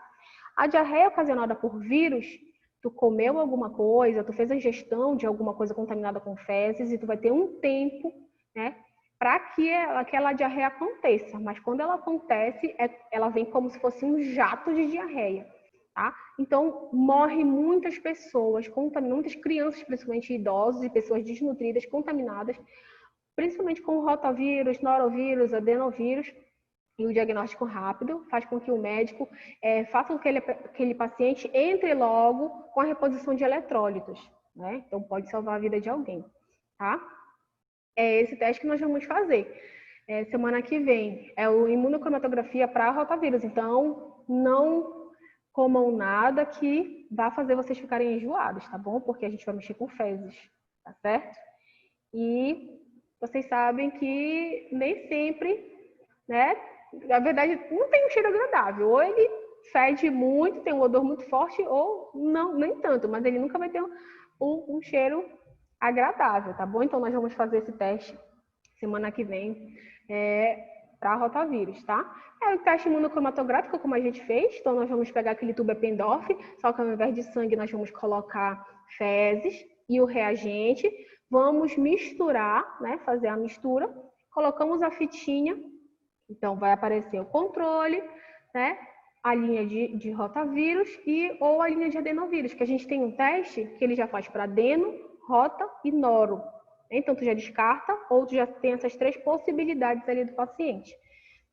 A diarreia ocasionada por vírus, tu comeu alguma coisa, tu fez a ingestão de alguma coisa contaminada com fezes e tu vai ter um tempo, né, para que aquela diarreia aconteça. Mas quando ela acontece, ela vem como se fosse um jato de diarreia. Tá? Então, morre muitas pessoas, muitas crianças, principalmente idosos e pessoas desnutridas, contaminadas, principalmente com rotavírus, norovírus, adenovírus, e o diagnóstico rápido faz com que o médico faça com que aquele paciente entre logo com a reposição de eletrólitos, né? Então, pode salvar a vida de alguém, tá? É esse teste que nós vamos fazer. Semana que vem é o imunocromatografia para rotavírus, então não comam nada que vá fazer vocês ficarem enjoados, tá bom? Porque a gente vai mexer com fezes, tá certo? E vocês sabem que nem sempre, né? Na verdade, não tem um cheiro agradável. Ou ele fede muito, tem um odor muito forte, ou não, nem tanto, mas ele nunca vai ter um cheiro agradável, tá bom? Então, nós vamos fazer esse teste semana que vem para rotavírus, tá? É o teste imunocromatográfico, como a gente fez. Então, nós vamos pegar aquele tubo Eppendorf, só que ao invés de sangue, nós vamos colocar fezes e o reagente. Vamos misturar, né? Fazer a mistura. Colocamos a fitinha. Então, vai aparecer o controle, né? A linha de rotavírus ou a linha de adenovírus, que a gente tem um teste que ele já faz para adeno, rota e noro. Então, tu já descarta ou tu já tem essas 3 possibilidades ali do paciente,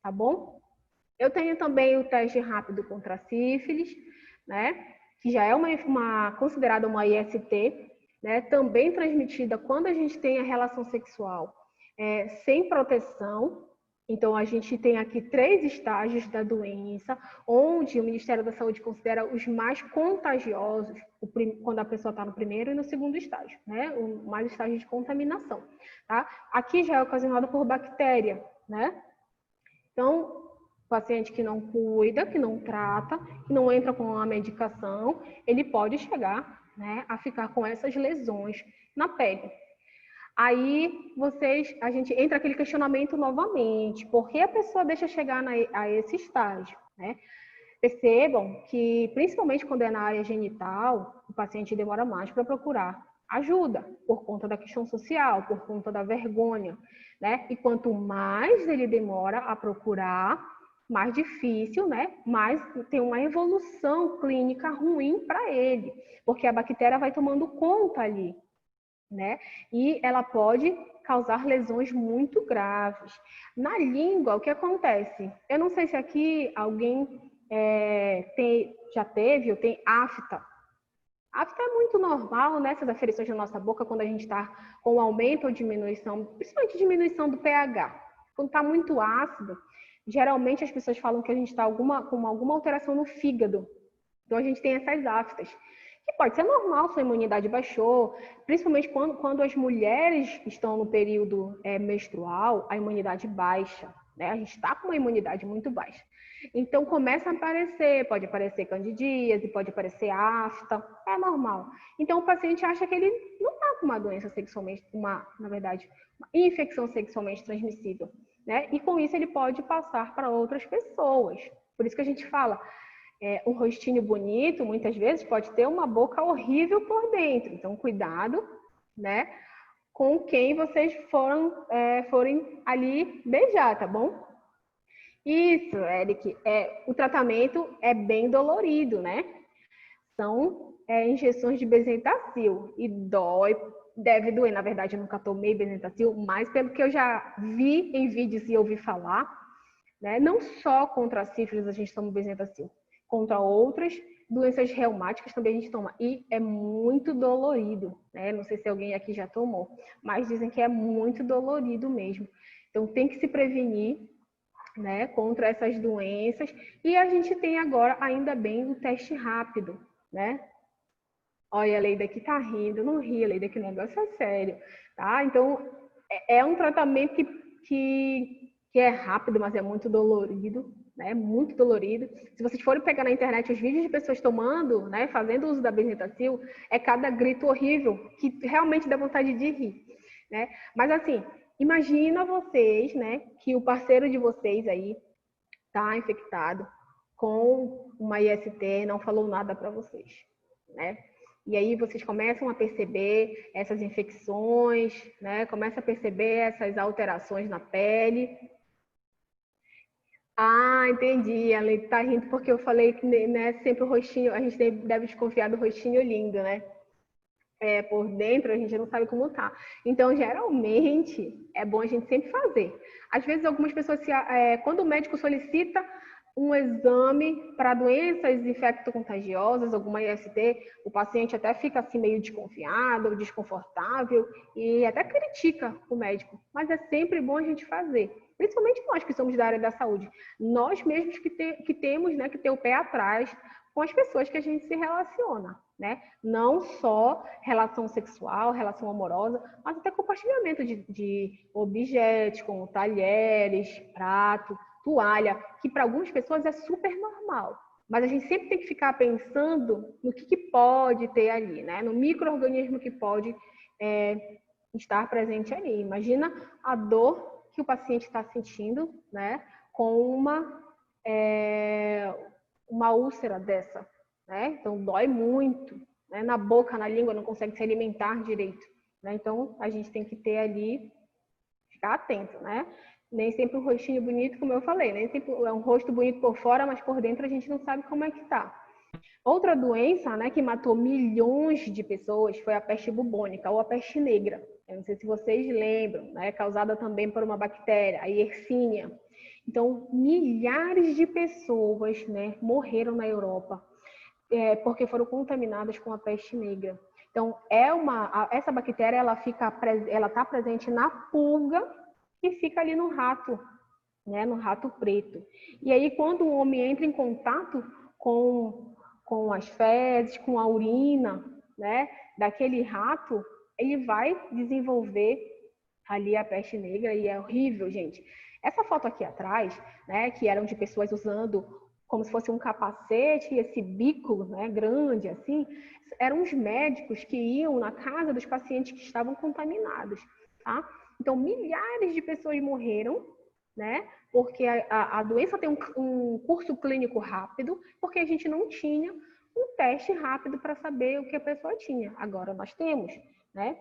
tá bom? Eu tenho também o teste rápido contra a sífilis, né? Que já é considerada uma IST, né? Também transmitida quando a gente tem a relação sexual sem proteção. Então, a gente tem aqui 3 estágios da doença, onde o Ministério da Saúde considera os mais contagiosos, quando a pessoa está no primeiro e no segundo estágio, né? O mais estágio de contaminação, tá? Aqui já é ocasionado por bactéria, né? Então, paciente que não cuida, que não trata, que não entra com a medicação, ele pode chegar, né, a ficar com essas lesões na pele. Aí a gente entra aquele questionamento novamente, por que a pessoa deixa chegar a esse estágio, né? Percebam que, principalmente quando é na área genital, o paciente demora mais para procurar ajuda, por conta da questão social, por conta da vergonha, né? E quanto mais ele demora a procurar, mais difícil, né? Mas tem uma evolução clínica ruim para ele, porque a bactéria vai tomando conta ali, né? E ela pode causar lesões muito graves. Na língua, o que acontece? Eu não sei se aqui alguém já teve ou tem afta. Afta é muito normal, né? Essas aferições na nossa boca quando a gente está com aumento ou diminuição, principalmente diminuição do pH. Quando está muito ácido, geralmente as pessoas falam que a gente está com alguma alteração no fígado. Então a gente tem essas aftas. Que pode ser normal, sua imunidade baixou, principalmente quando as mulheres estão no período menstrual, a imunidade baixa, né? A gente está com uma imunidade muito baixa. Então começa a aparecer, pode aparecer candidíase, pode aparecer afta, é normal. Então o paciente acha que ele não está com uma doença sexualmente, na verdade, uma infecção sexualmente transmissível, né? E com isso ele pode passar para outras pessoas. Por isso que a gente fala, um rostinho bonito, muitas vezes, pode ter uma boca horrível por dentro. Então, cuidado, né, com quem vocês forem ali beijar, tá bom? Isso, Eric. O tratamento é bem dolorido, né? São injeções de Bezetacil e deve doer. Na verdade, eu nunca tomei Bezetacil, mas pelo que eu já vi em vídeos e ouvi falar, né, não só contra a sífilis a gente toma Bezetacil, contra outras doenças reumáticas também a gente toma. E é muito dolorido, né? Não sei se alguém aqui já tomou, mas dizem que é muito dolorido mesmo. Então tem que se prevenir, né, contra essas doenças. E a gente tem agora, ainda bem, o teste rápido, né? Olha, a Leida aqui tá rindo. Não ri, Leida, que o negócio é sério, tá? Então, é um tratamento que é rápido, mas é muito dolorido, né? Muito dolorido. Se vocês forem pegar na internet os vídeos de pessoas tomando, né, fazendo uso da Bezetacil, é cada grito horrível que realmente dá vontade de rir, né? Mas assim, imagina vocês, né, que o parceiro de vocês aí tá infectado com uma IST, não falou nada para vocês, né? E aí vocês começam a perceber essas infecções, né? Começa a perceber essas alterações na pele. Ah, entendi. Ela está rindo porque eu falei que, né, sempre o rostinho, a gente deve desconfiar do rostinho lindo, né? Por dentro a gente não sabe como tá. Então, geralmente, é bom a gente sempre fazer. Às vezes, algumas pessoas, quando o médico solicita um exame para doenças infecto-contagiosas, alguma IST, o paciente até fica assim meio desconfiado, desconfortável e até critica o médico. Mas é sempre bom a gente fazer. Principalmente nós que somos da área da saúde. Nós mesmos que temos, né, que ter o pé atrás com as pessoas que a gente se relaciona, né? Não só relação sexual, relação amorosa, mas até compartilhamento de objetos, como talheres, prato, toalha, que para algumas pessoas é super normal. Mas a gente sempre tem que ficar pensando no que pode ter ali, né? No micro-organismo que pode estar presente ali. Imagina a dor que o paciente está sentindo, né? Com uma úlcera dessa, né? Então dói muito, né? Na boca, na língua, não consegue se alimentar direito, né? Então a gente tem que ter ali, ficar atento, né? Nem sempre um rostinho bonito, como eu falei, nem sempre é um rosto bonito por fora, mas por dentro a gente não sabe como é que tá. Outra doença, né, que matou milhões de pessoas foi a peste bubônica ou a peste negra. Eu não sei se vocês lembram, né? Causada também por uma bactéria, a Yersinia. Então, milhares de pessoas, né, morreram na Europa porque foram contaminadas com a peste negra. Então, essa bactéria ela está presente na pulga que fica ali no rato, né, no rato preto. E aí, quando o homem entra em contato com as fezes, com a urina, né, daquele rato, ele vai desenvolver ali a peste negra e é horrível, gente. Essa foto aqui atrás, né, que eram de pessoas usando como se fosse um capacete e esse bico, né, grande assim, eram os médicos que iam na casa dos pacientes que estavam contaminados, tá? Então, milhares de pessoas morreram, né? Porque a doença tem um curso clínico rápido, porque a gente não tinha um teste rápido para saber o que a pessoa tinha. Agora nós temos, né?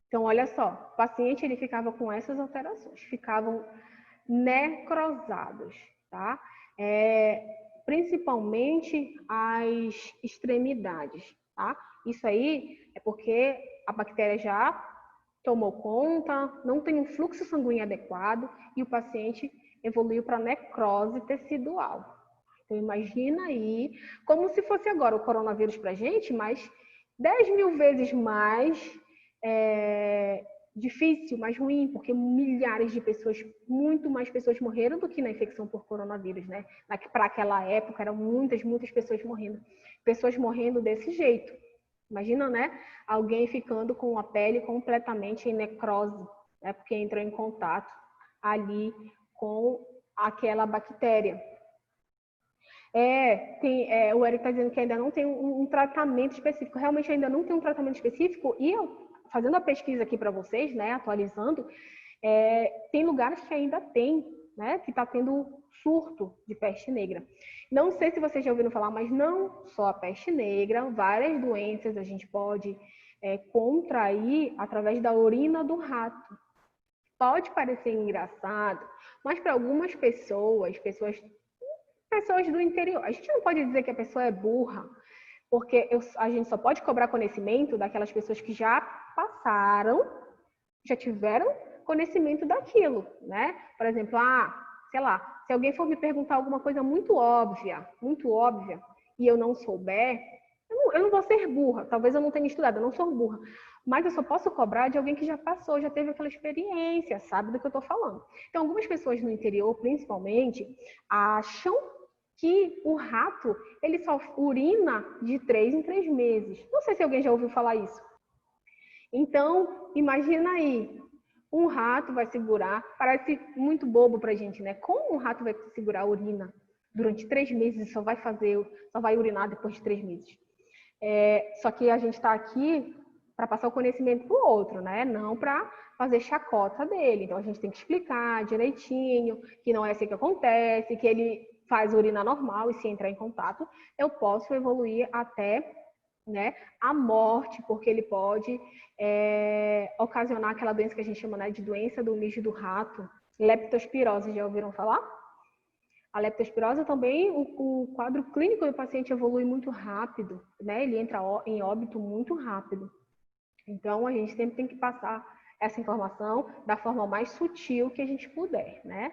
Então, olha só, o paciente ele ficava com essas alterações, ficavam necrosados, tá? Principalmente as extremidades, tá? Isso aí é porque a bactéria já tomou conta, não tem um fluxo sanguíneo adequado e o paciente evoluiu para necrose tecidual. Então, imagina aí, como se fosse agora o coronavírus para a gente, mas 10.000 vezes mais difícil, mais ruim, porque milhares de pessoas, muito mais pessoas morreram do que na infecção por coronavírus, né? Para aquela época, eram muitas pessoas morrendo desse jeito. Imagina, né? Alguém ficando com a pele completamente em necrose, né? Porque entrou em contato ali com aquela bactéria. O Eric está dizendo que ainda não tem um tratamento específico. Realmente ainda não tem um tratamento específico. E eu, fazendo a pesquisa aqui para vocês, né, atualizando, tem lugares que ainda tem, né, que está tendo surto de peste negra. Não sei se vocês já ouviram falar, mas não só a peste negra, várias doenças a gente pode contrair através da urina do rato. Pode parecer engraçado, mas para algumas pessoas do interior, a gente não pode dizer que a pessoa é burra, porque a gente só pode cobrar conhecimento daquelas pessoas que já passaram, já tiveram conhecimento daquilo, né? Por exemplo, sei lá, se alguém for me perguntar alguma coisa muito óbvia, e eu não souber, eu não vou ser burra, talvez eu não tenha estudado, eu não sou burra, mas eu só posso cobrar de alguém que já passou, já teve aquela experiência, sabe do que eu estou falando. Então, algumas pessoas no interior, principalmente, acham que o rato, ele só urina de 3 em 3 meses. Não sei se alguém já ouviu falar isso. Então, imagina aí, um rato vai segurar, parece muito bobo pra gente, né? Como um rato vai segurar a urina durante 3 meses e só vai urinar depois de 3 meses? Só que a gente está aqui para passar o conhecimento para o outro, né? Não para fazer chacota dele. Então, a gente tem que explicar direitinho que não é assim que acontece, que ele faz urina normal e se entrar em contato, eu posso evoluir até, né, a morte, porque ele pode ocasionar aquela doença que a gente chama, né, de doença do mijo do rato, leptospirose. Já ouviram falar? A leptospirose também, o quadro clínico do paciente evolui muito rápido, né? Ele entra em óbito muito rápido. Então, a gente sempre tem que passar essa informação da forma mais sutil que a gente puder, né?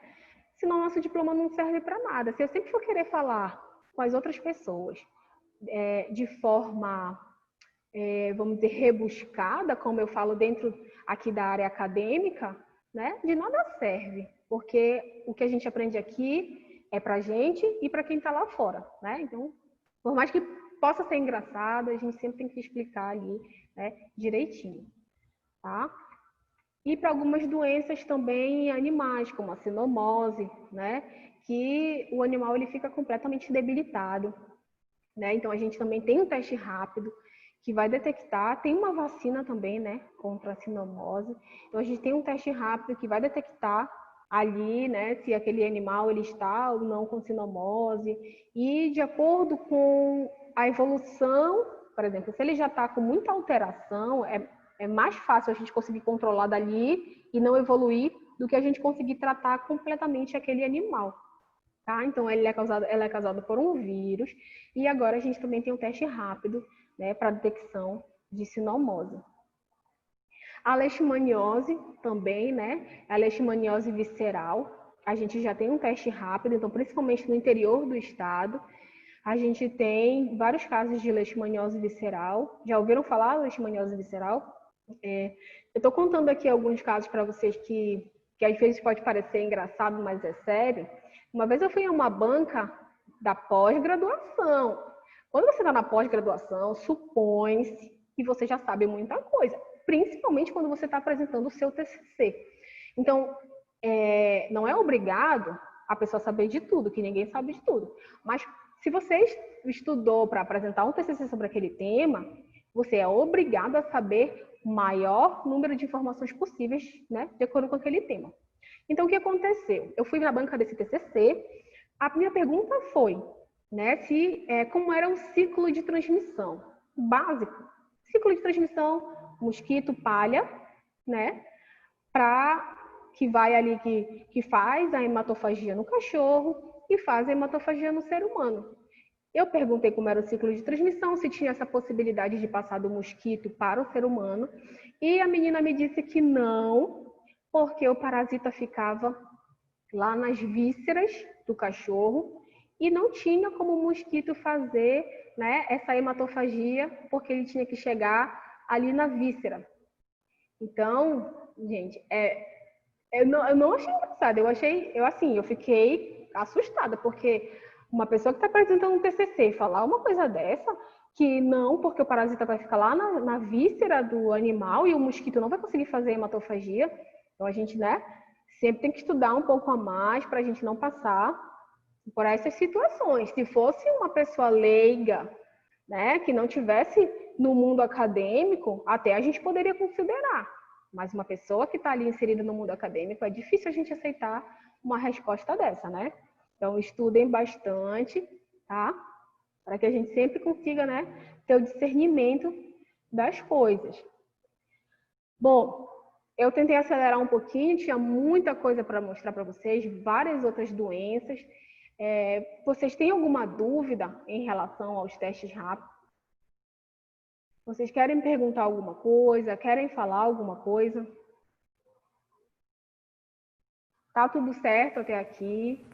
Senão, nosso diploma não serve para nada. Se eu sempre for querer falar com as outras pessoas de forma, vamos dizer, rebuscada, como eu falo dentro aqui da área acadêmica, né? De nada serve, porque o que a gente aprende aqui é para a gente e para quem está lá fora, né? Então, por mais que possa ser engraçado, a gente sempre tem que explicar ali, né, direitinho, tá? E para algumas doenças também animais, como a sinomose, né? Que o animal ele fica completamente debilitado, né? Então, a gente também tem um teste rápido que vai detectar, tem uma vacina também, né, contra a sinomose. Então, a gente tem um teste rápido que vai detectar ali, né, se aquele animal ele está ou não com sinomose, e de acordo com a evolução, por exemplo, se ele já está com muita alteração, é mais fácil a gente conseguir controlar dali e não evoluir do que a gente conseguir tratar completamente aquele animal, tá? Então, ela é causada por um vírus, e agora a gente também tem um teste rápido, né, para detecção de sinomose. A leishmaniose também, né? A leishmaniose visceral, a gente já tem um teste rápido, então principalmente no interior do estado, a gente tem vários casos de leishmaniose visceral. Já ouviram falar da leishmaniose visceral? Eu estou contando aqui alguns casos para vocês que às vezes pode parecer engraçado, mas é sério. Uma vez eu fui a uma banca da pós-graduação. Quando você está na pós-graduação, supõe-se que você já sabe muita coisa, principalmente quando você está apresentando o seu TCC. Então, não é obrigado a pessoa saber de tudo, que ninguém sabe de tudo. Mas se você estudou para apresentar um TCC sobre aquele tema, você é obrigado a saber o maior número de informações possíveis, né, de acordo com aquele tema. Então, o que aconteceu? Eu fui na banca desse TCC, a minha pergunta foi, né, como era o ciclo de transmissão básico. Ciclo de transmissão, mosquito, palha, né, que vai ali, que faz a hematofagia no cachorro, e fazem hematofagia no ser humano. Eu perguntei como era o ciclo de transmissão, se tinha essa possibilidade de passar do mosquito para o ser humano, e a menina me disse que não, porque o parasita ficava lá nas vísceras do cachorro e não tinha como o mosquito fazer, né, essa hematofagia, porque ele tinha que chegar ali na víscera. Então, gente, eu não achei engraçado, eu fiquei assustada, porque uma pessoa que está apresentando um TCC falar uma coisa dessa, que não, porque o parasita vai ficar lá na víscera do animal e o mosquito não vai conseguir fazer hematofagia. Então, a gente, né, sempre tem que estudar um pouco a mais para a gente não passar por essas situações. Se fosse uma pessoa leiga, né, que não tivesse no mundo acadêmico, até a gente poderia considerar. Mas uma pessoa que está ali inserida no mundo acadêmico, é difícil a gente aceitar uma resposta dessa, né? Então, estudem bastante, tá? Para que a gente sempre consiga, né, ter o discernimento das coisas. Bom, eu tentei acelerar um pouquinho, tinha muita coisa para mostrar para vocês, várias outras doenças. Vocês têm alguma dúvida em relação aos testes rápidos? Vocês querem perguntar alguma coisa? Querem falar alguma coisa? Tá tudo certo até aqui?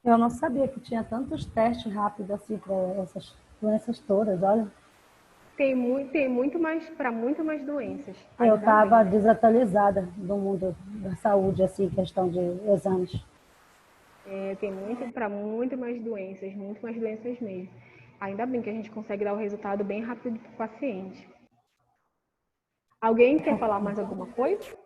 Eu não sabia que tinha tantos testes rápidos assim para essas doenças todas, olha. Tem muito mais para muito mais doenças. Eu Ainda estava bem. desatualizada do mundo da saúde, assim, questão de exames. Tem muito mais doenças mesmo. Ainda bem que a gente consegue dar o resultado bem rápido para o paciente. Alguém quer falar mais alguma coisa?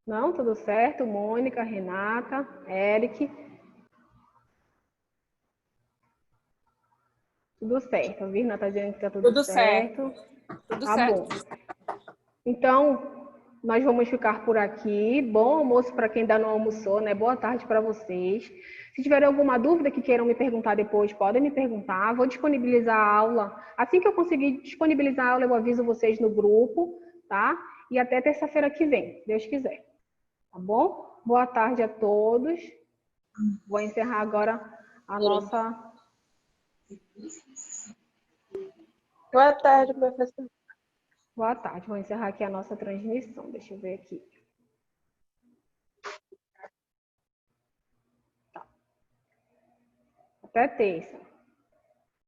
Não, tudo certo. Mônica, Renata, Eric. Tudo certo. A Virna está dizendo que está tudo certo. Tudo Tá certo. bom. Então, nós vamos ficar por aqui. Bom almoço para quem ainda não almoçou, né? Boa tarde para vocês. Se tiverem alguma dúvida que queiram me perguntar depois, podem me perguntar. Vou disponibilizar a aula. Assim que eu conseguir disponibilizar a aula, eu aviso vocês no grupo, tá? E até terça-feira que vem, Deus quiser. Tá bom? Boa tarde a todos. Vou encerrar agora a nossa... Boa tarde, professor. Boa tarde. Vou encerrar aqui a nossa transmissão. Deixa eu ver aqui. Tá. Até terça.